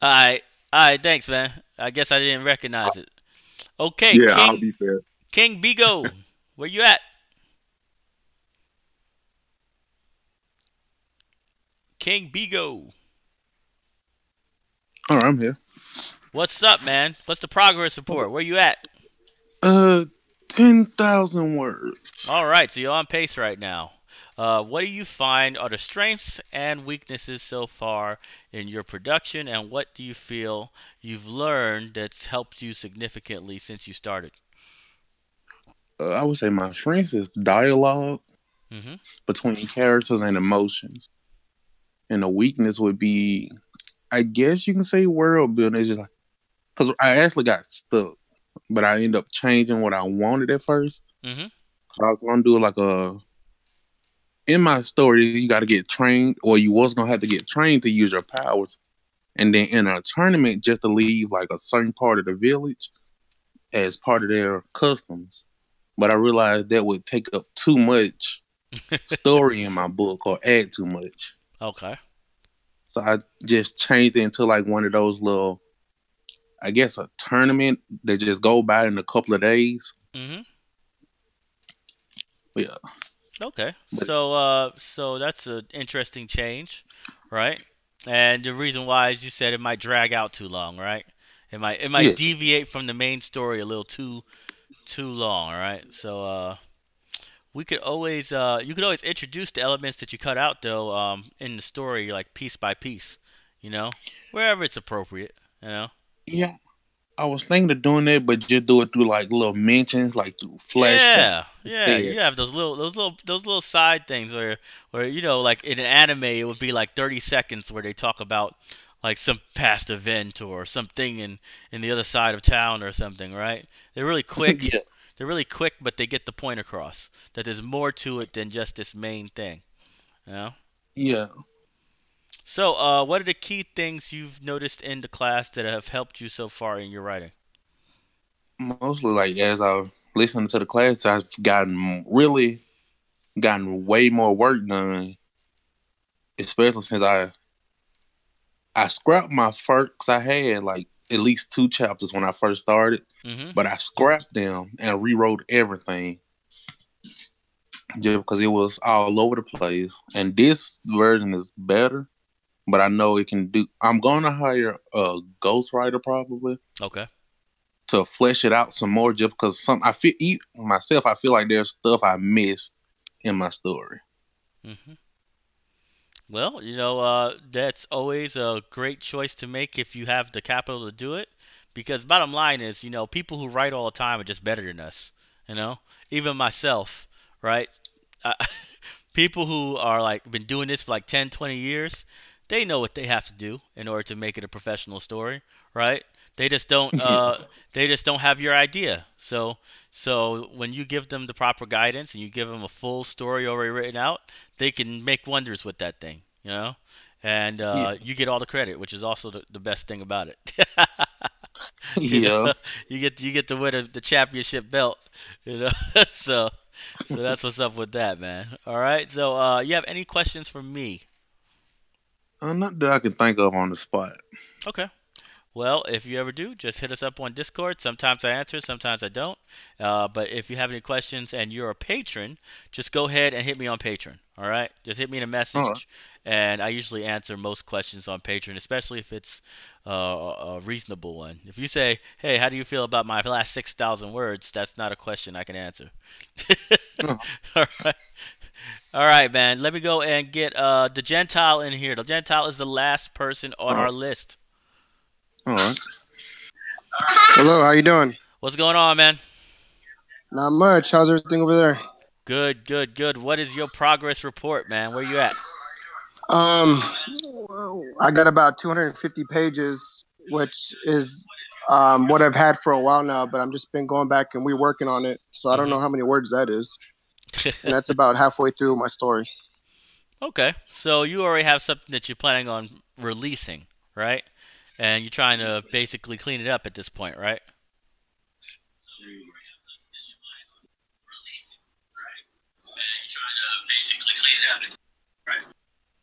Speaker 1: All right, thanks, man. I guess I didn't recognize it. Okay,
Speaker 3: Yeah, I'll be fair.
Speaker 1: King Bigo, where you at? King Bigo,
Speaker 11: All right, I'm here.
Speaker 1: what's up, man? What's the progress report? Where you at?
Speaker 11: 10,000 words.
Speaker 1: All right, so you're on pace right now. What do you find are the strengths and weaknesses so far in your production, and what do you feel you've learned that's helped you significantly since you started?
Speaker 11: I would say my strength is dialogue
Speaker 1: Mm-hmm.
Speaker 11: between characters and emotions. And the weakness would be, I guess you can say world building. It's just like, because I actually got stuck, but I ended up changing what I wanted at first.
Speaker 1: Mm-hmm.
Speaker 11: I was going to do like in my story, you got to get trained, or you was going to have to get trained to use your powers. And then in a tournament, just to leave like a certain part of the village as part of their customs. But I realized that would take up too much story in my book or add too much.
Speaker 1: Okay.
Speaker 11: So I just changed it into like one of those little, I guess, a tournament that just go by in a couple of days.
Speaker 1: Mm-hmm.
Speaker 11: Yeah.
Speaker 1: Okay. So that's an interesting change, right? And the reason why, as you said, it might drag out too long, right? It might
Speaker 11: Yes.
Speaker 1: deviate from the main story a little too long. All right. So we could always you could always introduce the elements that you cut out though in the story like piece by piece. You know, wherever it's appropriate. You know.
Speaker 11: Yeah, I was thinking of doing that, but just do it through like little mentions, like through flashbacks.
Speaker 1: Yeah. You have those little side things where you know, like in an anime, it would be like 30 seconds where they talk about like some past event or something in the other side of town or something, right? They're really quick.
Speaker 11: Yeah,
Speaker 1: They're really quick, but they get the point across that there's more to it than just this main thing. You know.
Speaker 11: yeah.
Speaker 1: So, what are the key things you've noticed in the class that have helped you so far in your writing?
Speaker 11: Mostly like as I listened to the class, I've gotten way more work done, especially since I scrapped my first. 'Cause I had like at least 2 chapters when I first started,
Speaker 1: Mm-hmm.
Speaker 11: but I scrapped them and rewrote everything just because it was all over the place. And this version is better, but I know it can do. I'm gonna hire a ghostwriter probably
Speaker 1: Okay.
Speaker 11: to flesh it out some more, just because I feel myself. I feel like there's stuff I missed in my story.
Speaker 1: Mm-hmm. Well, you know, that's always a great choice to make if you have the capital to do it. Because bottom line is, you know, people who write all the time are just better than us. You know, even myself, right? I, people who are like been doing this for like 10, 20 years, they know what they have to do in order to make it a professional story, right? They just don't
Speaker 11: Yeah,
Speaker 1: they just don't have your idea. So when you give them the proper guidance and you give them a full story already written out, they can make wonders with that thing, you know? And
Speaker 11: yeah,
Speaker 1: you get all the credit, which is also the best thing about it. You
Speaker 11: yeah.
Speaker 1: know, you get to win the championship belt, you know. So so that's what's up with that, man. All right. So you have any questions for me?
Speaker 11: Not that I can think of on the spot.
Speaker 1: Okay. Well, if you ever do, just hit us up on Discord. Sometimes I answer, sometimes I don't. But if you have any questions and you're a patron, just go ahead and hit me on Patreon. All right? Just hit me in a
Speaker 11: All right.
Speaker 1: message, and I usually answer most questions on Patreon, especially if it's a reasonable one. If you say, "Hey, how do you feel about my last 6,000 words?" That's not a question I can answer.
Speaker 11: Oh,
Speaker 1: All right. All right, man. Let me go and get the Gentile in here. The Gentile is the last person on
Speaker 11: all
Speaker 1: our
Speaker 11: right.
Speaker 1: list.
Speaker 11: All right.
Speaker 9: Hello, how you doing?
Speaker 1: What's going on, man?
Speaker 9: Not much. How's everything over there?
Speaker 1: Good, good, good. What is your progress report, man? Where you at?
Speaker 9: Um, I got about 250 pages, which is what I've had for a while now, but I'm just been going back and reworking on it. So I don't know how many words that is. And that's about halfway through my story.
Speaker 1: Okay, so you already have something that you're planning on releasing, right? And you're trying to basically clean it up at this point, right?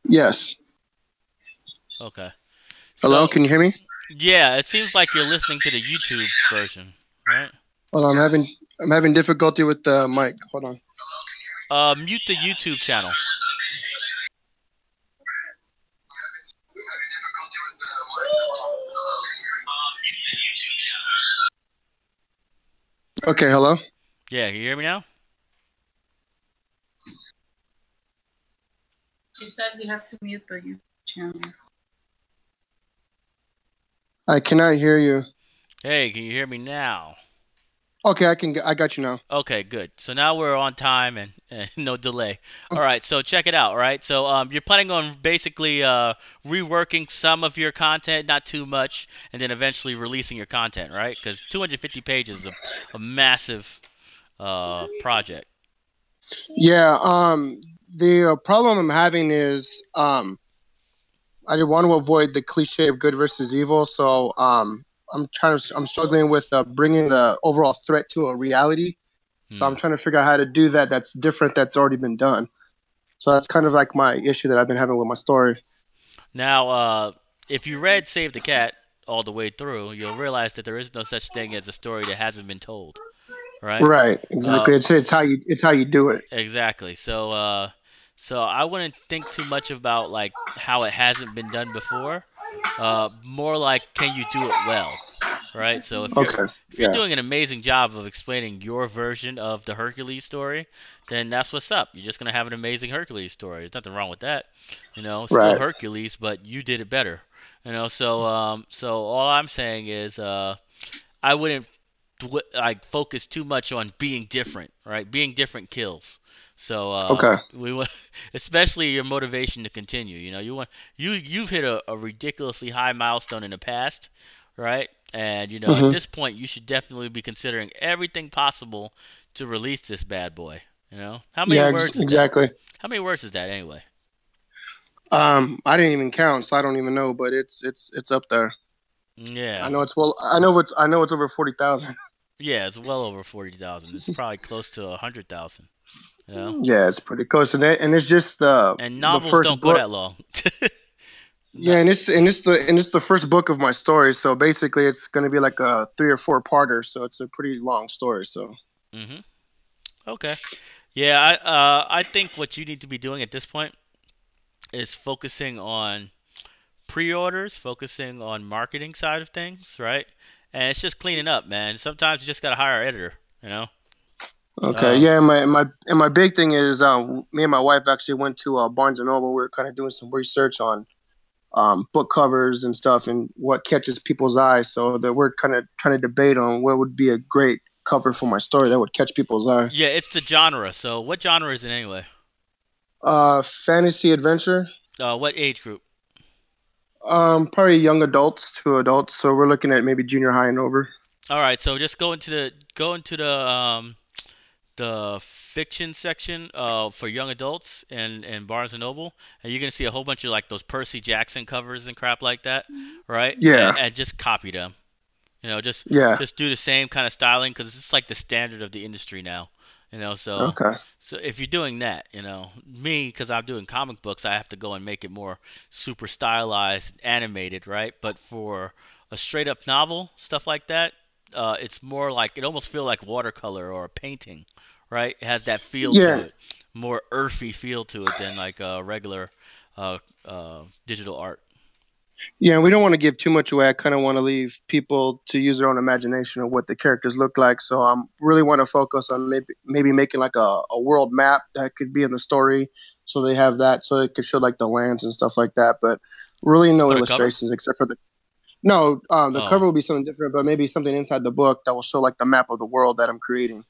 Speaker 9: Yes.
Speaker 1: Okay.
Speaker 9: Hello,
Speaker 1: So,
Speaker 9: can you hear me?
Speaker 1: yeah, it seems like you're listening to the YouTube version, right?
Speaker 9: Hold on, I'm having difficulty with the mic. Hold on.
Speaker 1: Mute the YouTube channel.
Speaker 9: Okay, hello.
Speaker 1: Yeah, can you hear me now?
Speaker 12: It says you have to mute the YouTube channel.
Speaker 9: I cannot hear you.
Speaker 1: Hey, can you hear me now?
Speaker 9: Okay, I got you now.
Speaker 1: Okay, good. So now we're on time and no delay. All right, so check it out. All right, so you're planning on basically reworking some of your content, not too much, and then eventually releasing your content, right? Because 250 pages is a massive project.
Speaker 9: Yeah. The problem I'm having is I want to avoid the cliche of good versus evil, so I'm struggling with bringing the overall threat to a reality. So I'm trying to figure out how to do that. That's different. That's already been done. So that's kind of like my issue that I've been having with my story.
Speaker 1: Now, if you read Save the Cat all the way through, you'll realize that there is no such thing as a story that hasn't been told, right?
Speaker 9: Right. Exactly. It's how you do it.
Speaker 1: Exactly. So I wouldn't think too much about like how it hasn't been done before. More like, can you do it well? right? So
Speaker 9: Okay.
Speaker 1: if you're
Speaker 9: Yeah.
Speaker 1: doing an amazing job of explaining your version of the Hercules story, then that's what's up. You're just gonna have an amazing Hercules story. There's nothing wrong with that. Still
Speaker 9: Right.
Speaker 1: Hercules, but you did it better. So all I'm saying is I wouldn't like focus too much on being different, right? Being different kills. So
Speaker 9: Okay.
Speaker 1: we want, especially your motivation to continue. You've hit a ridiculously high milestone in the past, right? And at
Speaker 9: Mhm.
Speaker 1: this point, you should definitely be considering everything possible to release this bad boy. How many
Speaker 9: Yeah.
Speaker 1: words is that?
Speaker 9: Exactly.
Speaker 1: How many words is that anyway?
Speaker 9: I didn't even count, so I don't even know, but it's up there.
Speaker 1: Yeah.
Speaker 9: I know it's over 40,000.
Speaker 1: Yeah, it's well over 40,000. It's probably close to 100,000.
Speaker 9: Yeah, it's pretty close, and it's just
Speaker 1: And
Speaker 9: the
Speaker 1: novels
Speaker 9: first
Speaker 1: don't go
Speaker 9: book.
Speaker 1: that long.
Speaker 9: Yeah, and it's the first book of my story, so basically it's going to be like a 3 or 4 parter, so it's a pretty long story. So
Speaker 1: Mhm. Okay. Yeah, I think what you need to be doing at this point is focusing on pre-orders, focusing on marketing side of things, right? And it's just cleaning up, man. Sometimes you just gotta hire an editor.
Speaker 9: okay, yeah, my big thing is me and my wife actually went to Barnes and Noble. We were kind of doing some research on book covers and stuff and what catches people's eyes. So that we're kind of trying to debate on what would be a great cover for my story that would catch people's eye.
Speaker 1: Yeah, it's the genre. So what genre is it anyway?
Speaker 9: Fantasy adventure.
Speaker 1: What age group?
Speaker 9: Probably young adults to adults. So we're looking at maybe junior high and over.
Speaker 1: All right, so just go into the fiction section for young adults and Barnes and Noble, and you're gonna see a whole bunch of like those Percy Jackson covers and crap like that, right?
Speaker 9: Yeah.
Speaker 1: And just copy them. Just
Speaker 9: Yeah.
Speaker 1: do the same kind of styling because it's like the standard of the industry now. So
Speaker 9: Okay.
Speaker 1: so if you're doing that, me because I'm doing comic books, I have to go and make it more super stylized, animated, right? But for a straight up novel, stuff like that, it's more like it almost feels like watercolor or a painting, right? It has that feel
Speaker 9: Yeah.
Speaker 1: to it, more earthy feel to it than like regular digital art.
Speaker 9: Yeah, we don't want to give too much away. I kind of want to leave people to use their own imagination of what the characters look like. So I really want to focus on maybe making like a world map that could be in the story, so they have that, so it could show like the lands and stuff like that. But really, no
Speaker 1: For the cover?
Speaker 9: illustrations except for the no. The
Speaker 1: Oh.
Speaker 9: cover will be something different, but maybe something inside the book that will show like the map of the world that I'm creating.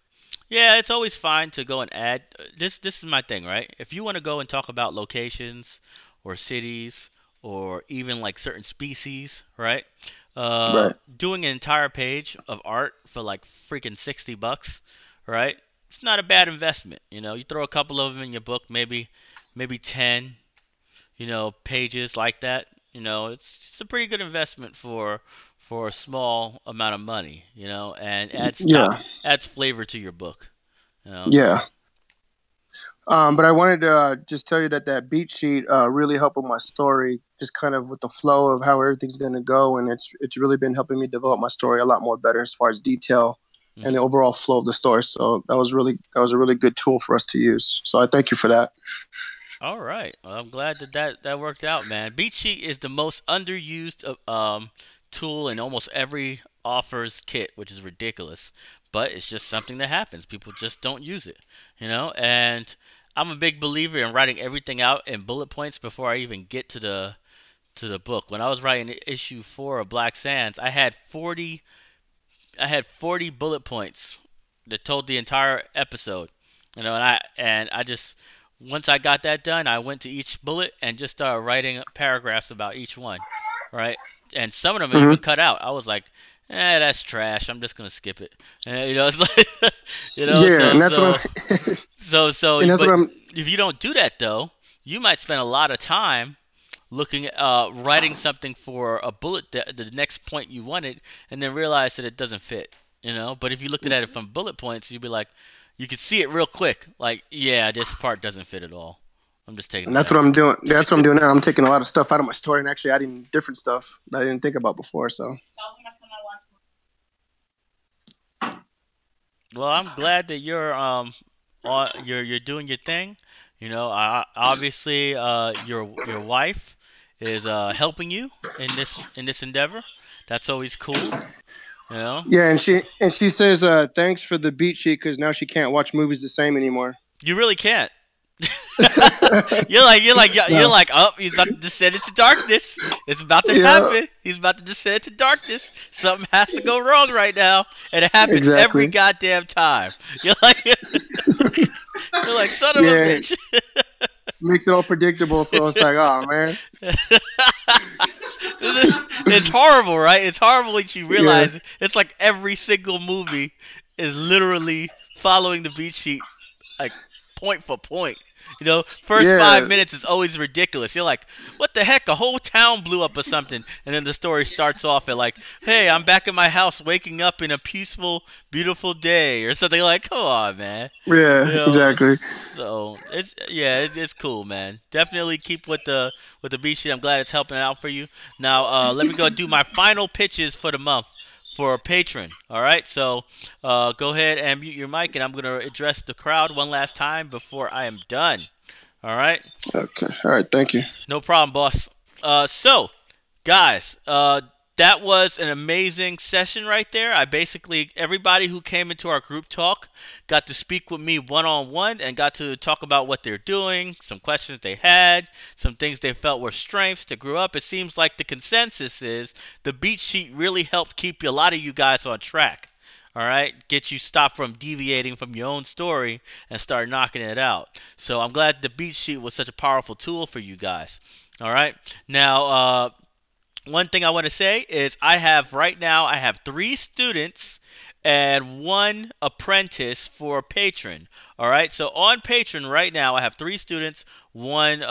Speaker 1: Yeah, it's always fine to go and add. This is my thing, right? If you want to go and talk about locations or cities or even like certain species, right?
Speaker 9: Right.
Speaker 1: Doing an entire page of art for like freaking $60, right? It's not a bad investment. You throw a couple of them in your book, maybe 10, pages like that. It's a pretty good investment for a small amount of money, and
Speaker 9: Yeah.
Speaker 1: adds flavor to your book.
Speaker 9: Yeah. But I wanted to just tell you that beat sheet really helped with my story, just kind of with the flow of how everything's going to go, and it's really been helping me develop my story a lot more better as far as detail and the overall flow of the story. So that was a really good tool for us to use. So I thank you for that.
Speaker 1: All right. Well, I'm glad that worked out, man. Beat sheet is the most underused tool in almost every author's kit, which is ridiculous. But it's just something that happens. People just don't use it, And I'm a big believer in writing everything out in bullet points before I even get to the book. When I was writing issue 4 of Black Sands, I had 40 bullet points that told the entire episode, and I just once I got that done, I went to each bullet and just started writing paragraphs about each one, right? And some of them even cut out. I was like, that's trash. I'm just gonna skip it. And, it's like,
Speaker 9: Yeah, and that's what and that's
Speaker 1: but
Speaker 9: what I'm.
Speaker 1: if you don't do that though, you might spend a lot of time looking at writing something for a bullet the next point you wanted, and then realize that it doesn't fit. But if you looked at it from bullet points, you'd be like, you could see it real quick. Like, yeah, this part doesn't fit at all. I'm just taking.
Speaker 9: And that's what I'm doing. That's what I'm doing now. I'm taking a lot of stuff out of my story and actually adding different stuff that I didn't think about before. So.
Speaker 1: Well, I'm glad that you're doing your thing. Obviously, your wife is helping you in this endeavor. That's always cool. You know?
Speaker 9: Yeah, and she says thanks for the beat sheet because now she can't watch movies the same anymore.
Speaker 1: You really can't. you're like, oh, he's about to descend into darkness. It's about to happen. He's about to descend into darkness. Something has to go wrong right now, and it happens every goddamn time. You're like, son of a bitch.
Speaker 9: Makes it all predictable, so it's like, oh man.
Speaker 1: It's horrible, right? It's horrible when you realize it's like every single movie is literally following the beat sheet, like point for point. You know, first 5 minutes is always ridiculous. You're like, what the heck? A whole town blew up or something. And then the story starts off at like, hey, I'm back in my house waking up in a peaceful, beautiful day or something. Like, come on, man.
Speaker 9: Yeah,
Speaker 1: you know?
Speaker 9: exactly.
Speaker 1: So it's cool, man. Definitely keep with the beat sheet. I'm glad it's helping out for you. Now let me go do my final pitches for the month for a patron. All right, so go ahead and mute your mic, and I'm going to address the crowd one last time before I am done. All right?
Speaker 9: Okay. All right, thank you.
Speaker 1: No problem, boss. So, guys, that was an amazing session right there. Everybody who came into our group talk got to speak with me one-on-one and got to talk about what they're doing, some questions they had, some things they felt were strengths to grow up. It seems like the consensus is the beat sheet really helped keep a lot of you guys on track. All right, get you stopped from deviating from your own story and start knocking it out. So I'm glad the beat sheet was such a powerful tool for you guys. All right, now one thing I want to say is I have 3 students and 1 apprentice for patron. All right, so on patron right now I have 3 students, one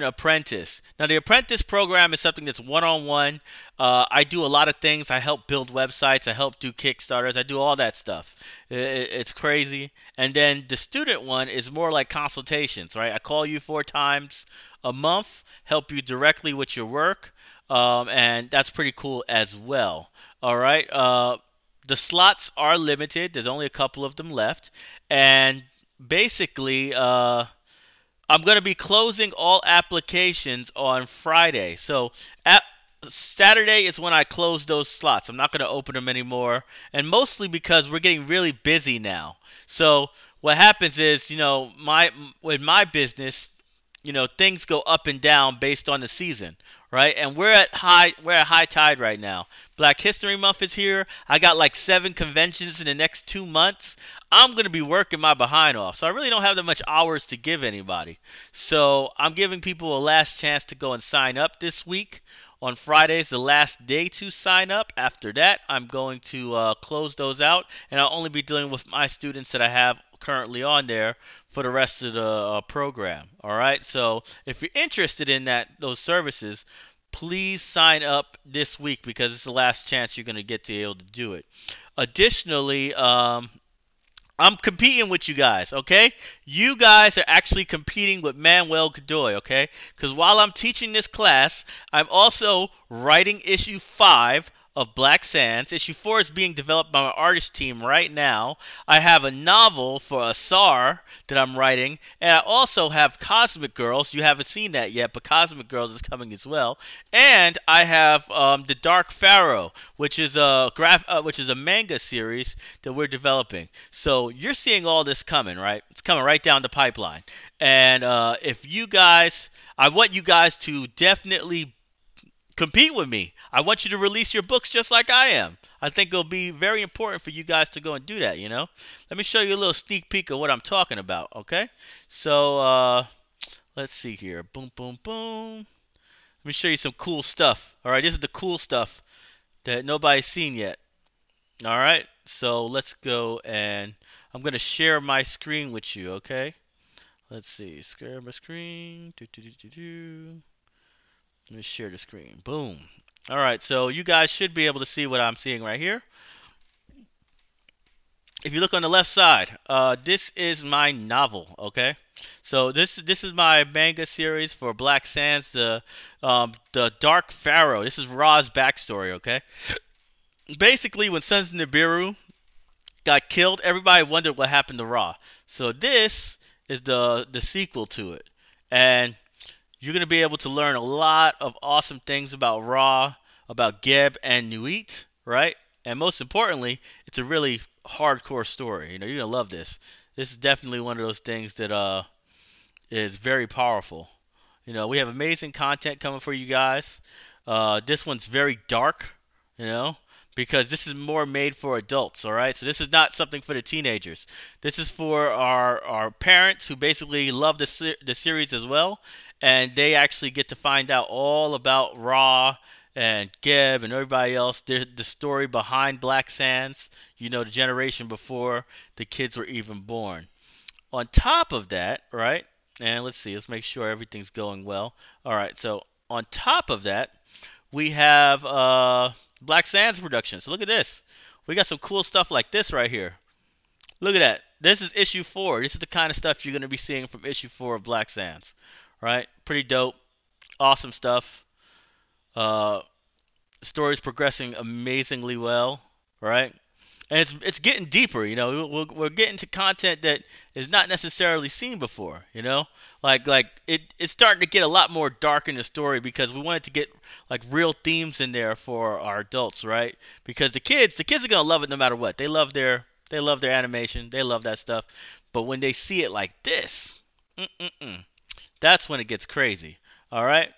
Speaker 1: apprentice. Now the apprentice program is something that's one-on-one. I do a lot of things. I help build websites. I help do Kickstarters. I do all that stuff. It's crazy. And then the student one is more like consultations, right? I call you 4 times a month, help you directly with your work, and that's pretty cool as well. All right. The slots are limited. There's only a couple of them left, and basically, I'm going to be closing all applications on Friday. So Saturday is when I close those slots. I'm not going to open them anymore. And mostly because we're getting really busy now. So what happens is, with my business, things go up and down based on the season, right? And we're at high tide right now. Black History Month is here. I got like 7 conventions in the next 2 months. I'm going to be working my behind off. So I really don't have that much hours to give anybody. So I'm giving people a last chance to go and sign up this week. On Friday is the last day to sign up. After that, I'm going to close those out. And I'll only be dealing with my students that I have currently on there for the rest of the program. All right. So if you're interested in those services, please sign up this week because it's the last chance you're going to get to be able to do it. Additionally, I'm competing with you guys, okay? You guys are actually competing with Manuel Godoy, okay? Because while I'm teaching this class, I'm also writing issue 5 of Black Sands. Issue 4 is being developed by my artist team right now. I have a novel for Asar that I'm writing, and I also have Cosmic Girls. You haven't seen that yet, but Cosmic Girls is coming as well. And I have The Dark Pharaoh, which is a manga series that we're developing. So you're seeing all this coming, right? It's coming right down the pipeline. And if you guys, I want you guys to definitely compete with me. I want you to release your books just like I am. I think it'll be very important for you guys to go and do that, Let me show you a little sneak peek of what I'm talking about, okay? So, let's see here. Boom, boom, boom. Let me show you some cool stuff. All right, this is the cool stuff that nobody's seen yet. All right, so let's go and I'm going to share my screen with you, okay? Let's see. Share my screen. Let me share the screen. Boom. All right, so you guys should be able to see what I'm seeing right here. If you look on the left side, this is my novel, okay? So this is my manga series for Black Sands, the Dark Pharaoh. This is Ra's backstory, okay? Basically, when Sons of Nibiru got killed, everybody wondered what happened to Ra. So this is the sequel to it, and you're going to be able to learn a lot of awesome things about Ra, about Geb and Nuit, right? And most importantly, it's a really hardcore story. You know, you're going to love this. This is definitely one of those things that is very powerful. You know, we have amazing content coming for you guys. This one's very dark, you know, because this is more made for adults, all right? So this is not something for the teenagers. This is for our parents who basically love the series as well, and they actually get to find out all about Ra and Geb and everybody else. The story behind Black Sands, you know, the generation before the kids were even born. On top of that, right, and let's see, let's make sure everything's going well. All right, so on top of that, we have Black Sands production. So look at this. We got some cool stuff like this right here. Look at that. This is issue 4. This is the kind of stuff you're going to be seeing from issue 4 of Black Sands. Right? Pretty dope. Awesome stuff. Story's progressing amazingly well. Right? And it's getting deeper, you know. We're getting to content that is not necessarily seen before, you know. Like it's starting to get a lot more dark in the story because we wanted to get like real themes in there for our adults, right? Because the kids are gonna love it no matter what. They love their animation, they love that stuff. But when they see it like this, that's when it gets crazy. All right.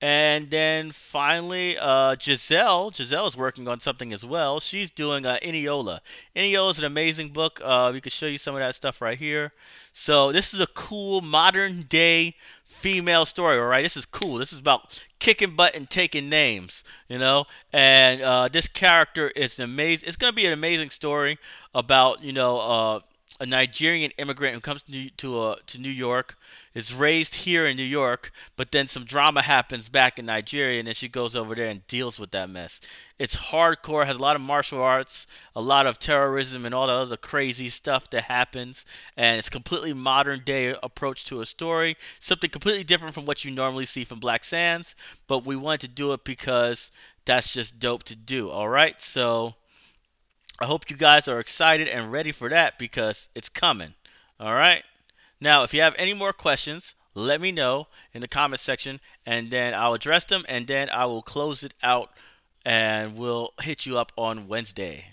Speaker 1: And then finally, Giselle is working on something as well. She's doing Iniola. Iniola is an amazing book. We can show you some of that stuff right here. So this is a cool modern day female story, all right? This is cool. This is about kicking butt and taking names, you know? And this character is amazing. It's going to be an amazing story about, you know, a Nigerian immigrant who comes to New York, is raised here in New York, but then some drama happens back in Nigeria, and then she goes over there and deals with that mess. It's hardcore, has a lot of martial arts, a lot of terrorism, and all the other crazy stuff that happens, and it's a completely modern day approach to a story, something completely different from what you normally see from Black Sands, but we wanted to do it because that's just dope to do, alright? So I hope you guys are excited and ready for that because it's coming, alright? Now, if you have any more questions, let me know in the comment section, and then I'll address them, and then I will close it out, and we'll hit you up on Wednesday.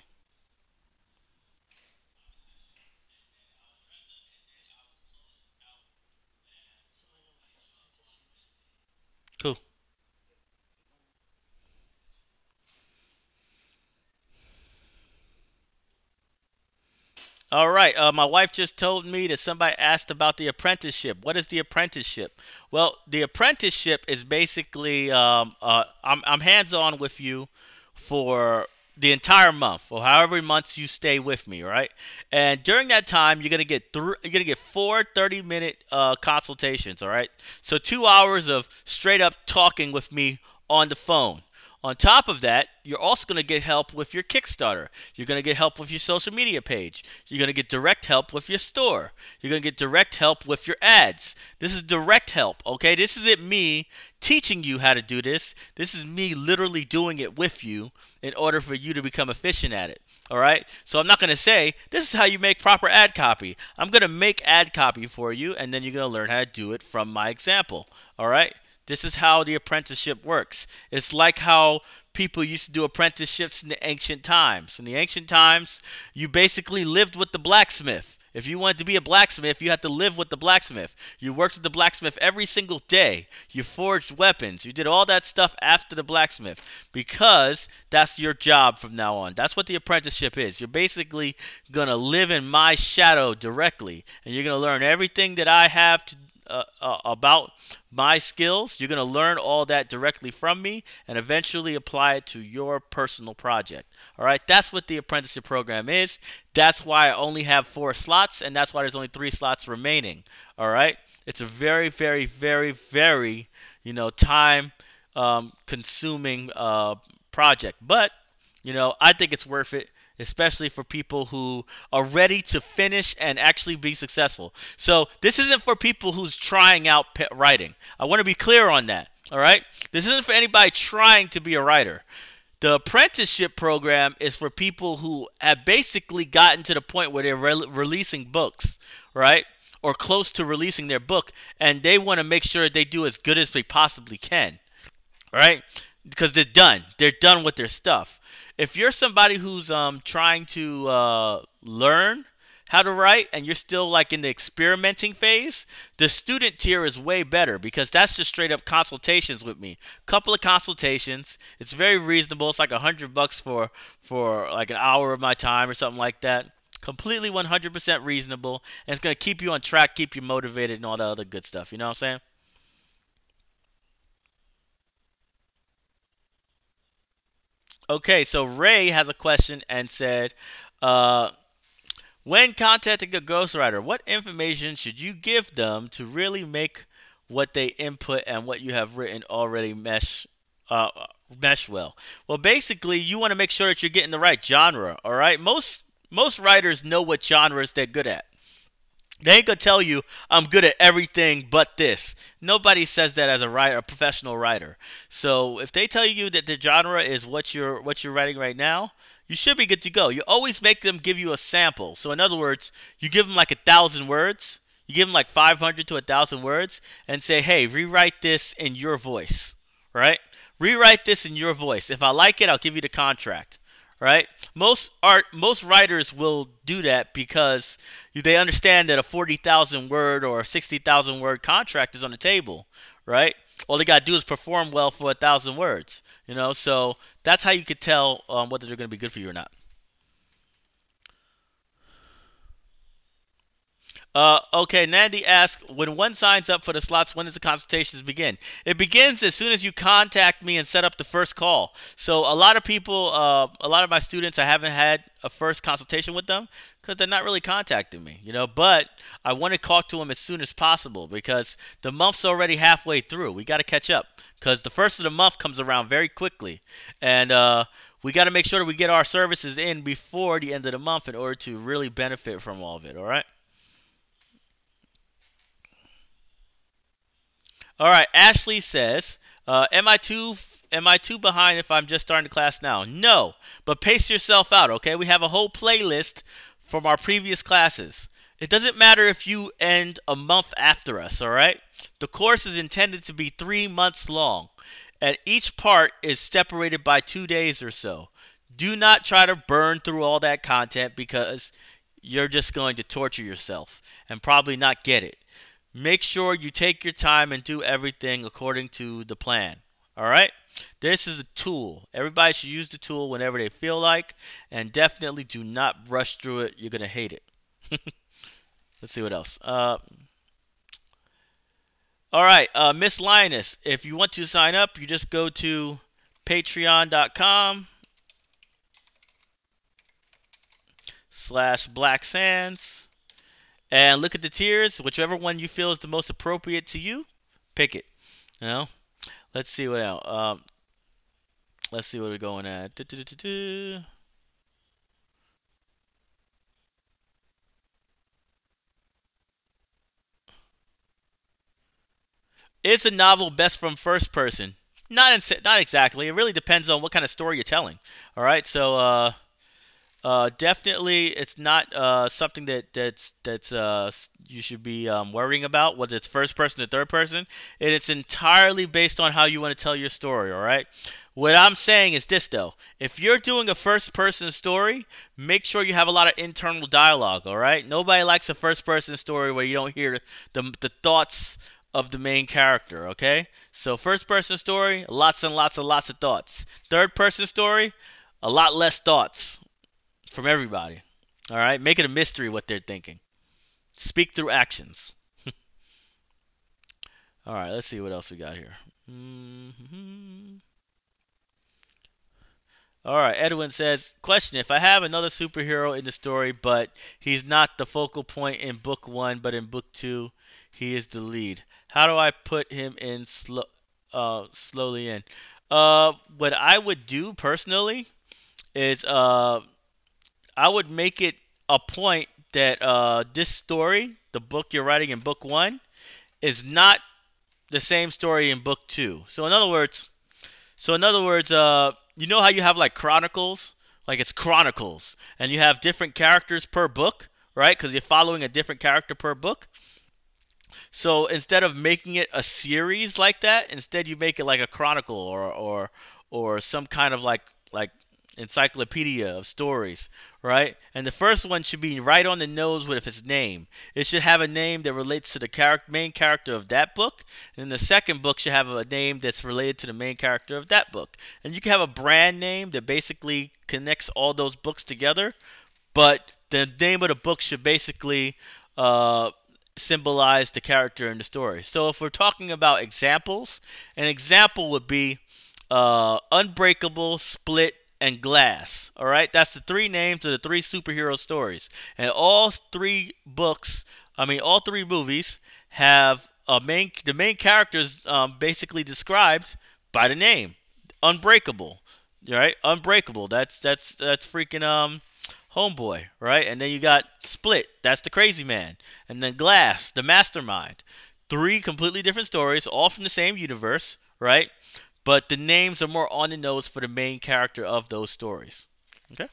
Speaker 1: Cool. All right. My wife just told me that somebody asked about the apprenticeship. What is the apprenticeship? Well, the apprenticeship is basically I'm hands-on with you for the entire month, or however many months you stay with me, right? And during that time, you're gonna get 4 30-minute consultations, all right? So 2 hours of straight up talking with me on the phone. On top of that, you're also going to get help with your Kickstarter. You're going to get help with your social media page. You're going to get direct help with your store. You're going to get direct help with your ads. This is direct help, okay? This isn't me teaching you how to do this. This is me literally doing it with you in order for you to become efficient at it, all right? So I'm not going to say, this is how you make proper ad copy. I'm going to make ad copy for you, and then you're going to learn how to do it from my example, all right? This is how the apprenticeship works. It's like how people used to do apprenticeships in the ancient times. In the ancient times, you basically lived with the blacksmith. If you wanted to be a blacksmith, you had to live with the blacksmith. You worked with the blacksmith every single day. You forged weapons. You did all that stuff after the blacksmith because that's your job from now on. That's what the apprenticeship is. You're basically going to live in my shadow directly, and you're going to learn everything that I have to about my skills. You're going to learn all that directly from me and eventually apply it to your personal project. All right, that's what the apprenticeship program is. That's why I only have 4 slots, and that's why there's only 3 slots remaining. All right, it's a very, very, very, very, you know, time consuming project, but you know, I think it's worth it, especially for people who are ready to finish and actually be successful. So this isn't for people who's trying out writing. I want to be clear on that, all right? This isn't for anybody trying to be a writer. The apprenticeship program is for people who have basically gotten to the point where they're releasing books, right? or close to releasing their book, and they want to make sure they do as good as they possibly can, right? Because they're done. They're done with their stuff. If you're somebody who's trying to learn how to write and you're still like in the experimenting phase, the student tier is way better because that's just straight up consultations with me. Couple of consultations. It's very reasonable. It's like $100 for like an hour of my time or something like that. Completely 100% reasonable, and it's gonna keep you on track, keep you motivated, and all that other good stuff. You know what I'm saying? Okay, so Ray has a question and said, when contacting a ghostwriter, what information should you give them to really make what they input and what you have written already mesh well? Well, basically, you want to make sure that you're getting the right genre. All right, most writers know what genres they're good at. They ain't gonna tell you I'm good at everything but this. Nobody says that as a writer, a professional writer. So if they tell you that the genre is what you're writing right now, you should be good to go. You always make them give you a sample. So in other words, you give them like 1,000 words. You give them like 500 to 1,000 words and say, hey, rewrite this in your voice, right? Rewrite this in your voice. If I like it, I'll give you the contract. Right? Most writers will do that because they understand that a 40,000 word or 60,000 word contract is on the table, right? All they gotta do is perform well for 1,000 words, you know. So that's how you could tell whether they're gonna be good for you or not. Okay, Nandi asks, when one signs up for the slots, when does the consultations begin? It begins as soon as you contact me and set up the first call. So a lot of people, a lot of my students, I haven't had a first consultation with them because they're not really contacting me, you know. But I want to talk to them as soon as possible because the month's already halfway through. We got to catch up because the first of the month comes around very quickly. And we got to make sure that we get our services in before the end of the month in order to really benefit from all of it, all right? All right, Ashley says, am I too behind if I'm just starting the class now? No, but pace yourself out, okay? We have a whole playlist from our previous classes. It doesn't matter if you end a month after us, all right? The course is intended to be 3 months long, and each part is separated by 2 days or so. Do not try to burn through all that content because you're just going to torture yourself and probably not get it. Make sure you take your time and do everything according to the plan. All right? This is a tool. Everybody should use the tool whenever they feel like, and definitely do not rush through it. You're going to hate it. Let's see what else. All right, Miss Lioness, if you want to sign up, you just go to patreon.com/Black Sands. And look at the tiers. Whichever one you feel is the most appropriate to you, pick it. You know. Let's see what else. Let's see what we're going at. Is a novel best from first person? Not exactly. It really depends on what kind of story you're telling. All right. So definitely, it's not something that's you should be worrying about, whether it's first person or third person. It's entirely based on how you want to tell your story. All right. What I'm saying is this, though: if you're doing a first person story, make sure you have a lot of internal dialogue. All right. Nobody likes a first person story where you don't hear the thoughts of the main character. Okay. So first person story, lots and lots and lots of thoughts. Third person story, a lot less thoughts from everybody. All right, make it a mystery what they're thinking. Speak through actions. All right, let's see what else we got here. All right, Edwin says, question: if I have another superhero in the story, but he's not the focal point in book 1, but in book 2, he is the lead, how do I put him in slowly in? What I would do personally is I would make it a point that this story, the book you're writing in book 1, is not the same story in book 2. So in other words, you know how you have like chronicles, like it's chronicles, and you have different characters per book, right? Because you're following a different character per book. So instead of making it a series like that, instead you make it like a chronicle or some kind of like encyclopedia of stories, right? And the first one should be right on the nose with its name. It should have a name that relates to the main character of that book, and the second book should have a name that's related to the main character of that book. And you can have a brand name that basically connects all those books together, but the name of the book should basically symbolize the character in the story. So if we're talking about examples, an example would be Unbreakable, Split, and Glass. All right, that's the three names of the three superhero stories, and all three movies have the main characters basically described by the name Unbreakable. Right, Unbreakable. That's freaking Homeboy, right? And then you got Split, that's the crazy man. And then Glass, the mastermind. Three completely different stories, all from the same universe, right? But the names are more on the nose for the main character of those stories. Okay?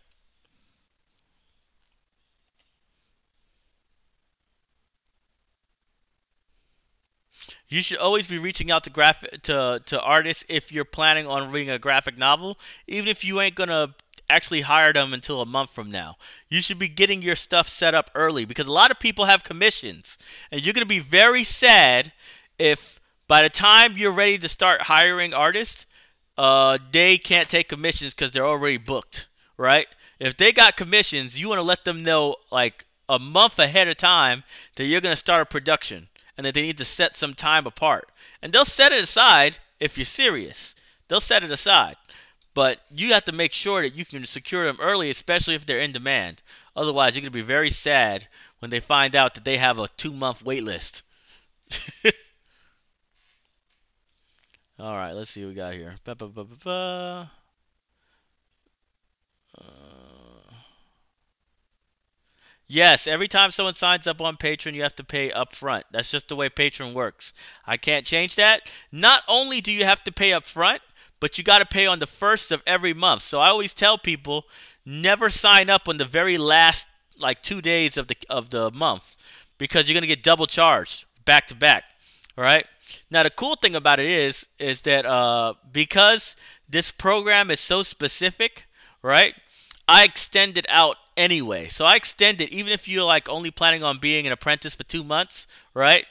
Speaker 1: You should always be reaching out to artists if you're planning on reading a graphic novel, even if you ain't gonna actually hire them until a month from now. You should be getting your stuff set up early because a lot of people have commissions, and you're gonna be very sad if by the time you're ready to start hiring artists, they can't take commissions because they're already booked, right? If they got commissions, you want to let them know like a month ahead of time that you're going to start a production and that they need to set some time apart. And they'll set it aside if you're serious. They'll set it aside. But you have to make sure that you can secure them early, especially if they're in demand. Otherwise, you're going to be very sad when they find out that they have a 2-month wait list. All right, let's see what we got here. Yes, every time someone signs up on Patreon, you have to pay up front. That's just the way Patreon works. I can't change that. Not only do you have to pay up front, but you got to pay on the first of every month. So I always tell people, never sign up on the very last like 2 days of the month because you're going to get double charged back to back. All right? Now, the cool thing about it is that because this program is so specific, right, I extend it out anyway. So I extend it even if you're like only planning on being an apprentice for 2 months, right?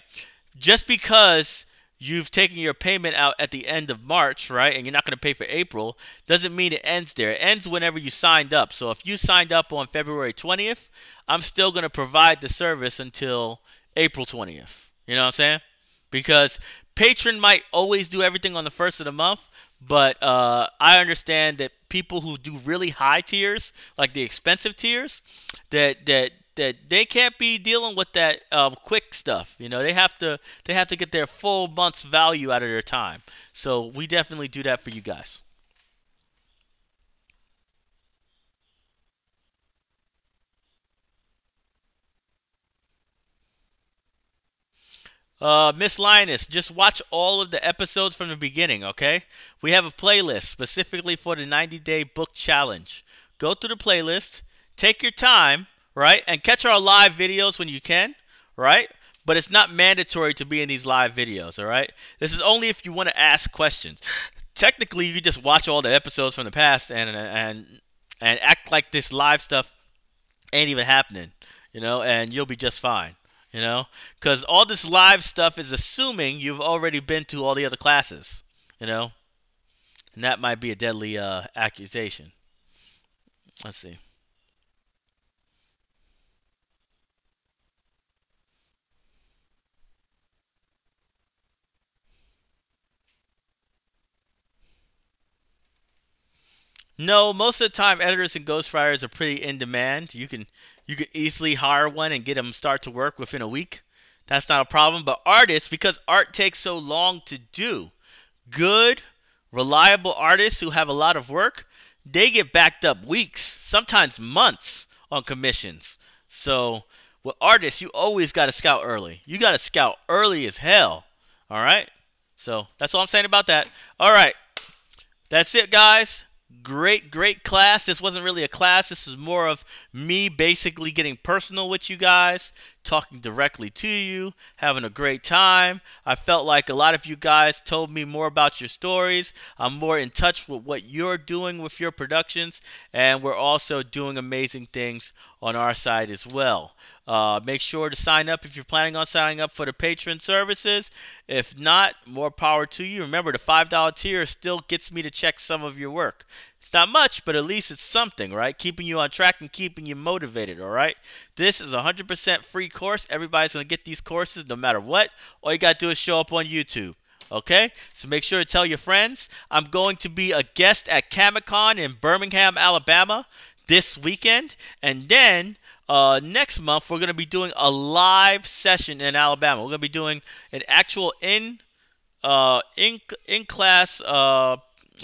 Speaker 1: Just because you've taken your payment out at the end of March, right, and you're not going to pay for April, doesn't mean it ends there. It ends whenever you signed up. So if you signed up on February 20th, I'm still going to provide the service until April 20th. You know what I'm saying? Because Patreon might always do everything on the first of the month, but I understand that people who do really high tiers, like the expensive tiers, that they can't be dealing with that quick stuff. You know, they have to get their full month's value out of their time. So we definitely do that for you guys. Miss Linus, just watch all of the episodes from the beginning, okay? We have a playlist specifically for the 90-day book challenge. Go through the playlist, take your time, right? And catch our live videos when you can, right? But it's not mandatory to be in these live videos, all right? This is only if you want to ask questions. Technically, you just watch all the episodes from the past and act like this live stuff ain't even happening, you know, and you'll be just fine. You know, because all this live stuff is assuming you've already been to all the other classes, you know, and that might be a deadly accusation. Let's see. No, most of the time editors and ghostwriters are pretty in demand. You can easily hire one and get them start to work within a week. That's not a problem. But artists, because art takes so long to do, good, reliable artists who have a lot of work, they get backed up weeks, sometimes months on commissions. So with artists, you always got to scout early. You got to scout early as hell. All right? So that's all I'm saying about that. All right. That's it, guys. Great class. This wasn't really a class. This was more of me basically getting personal with you guys, talking directly to you, having a great time. I felt like a lot of you guys told me more about your stories. I'm more in touch with what you're doing with your productions, and we're also doing amazing things on our side as well. Make sure to sign up if you're planning on signing up for the patron services. If not, more power to you. Remember, the $5 tier still gets me to check some of your work. It's not much, but at least it's something, right? Keeping you on track and keeping you motivated, all right? This is a 100% free course. Everybody's going to get these courses no matter what. All you got to do is show up on YouTube. Okay, so make sure to tell your friends. I'm going to be a guest at Comic-Con in Birmingham, Alabama this weekend. And then next month, we're going to be doing a live session in Alabama. We're going to be doing an actual in-class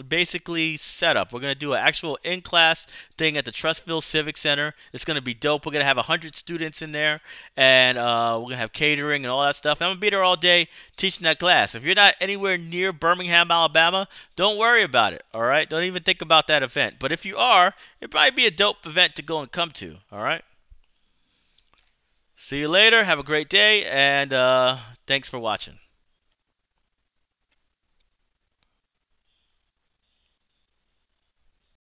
Speaker 1: basically setup. We're going to do an actual in-class thing at the Trustville Civic Center. It's going to be dope. We're going to have 100 students in there, and we're going to have catering and all that stuff. And I'm going to be there all day teaching that class. If you're not anywhere near Birmingham, Alabama, don't worry about it, all right? Don't even think about that event. But if you are, it might be a dope event to go and come to, all right? See you later. Have a great day, and thanks for watching.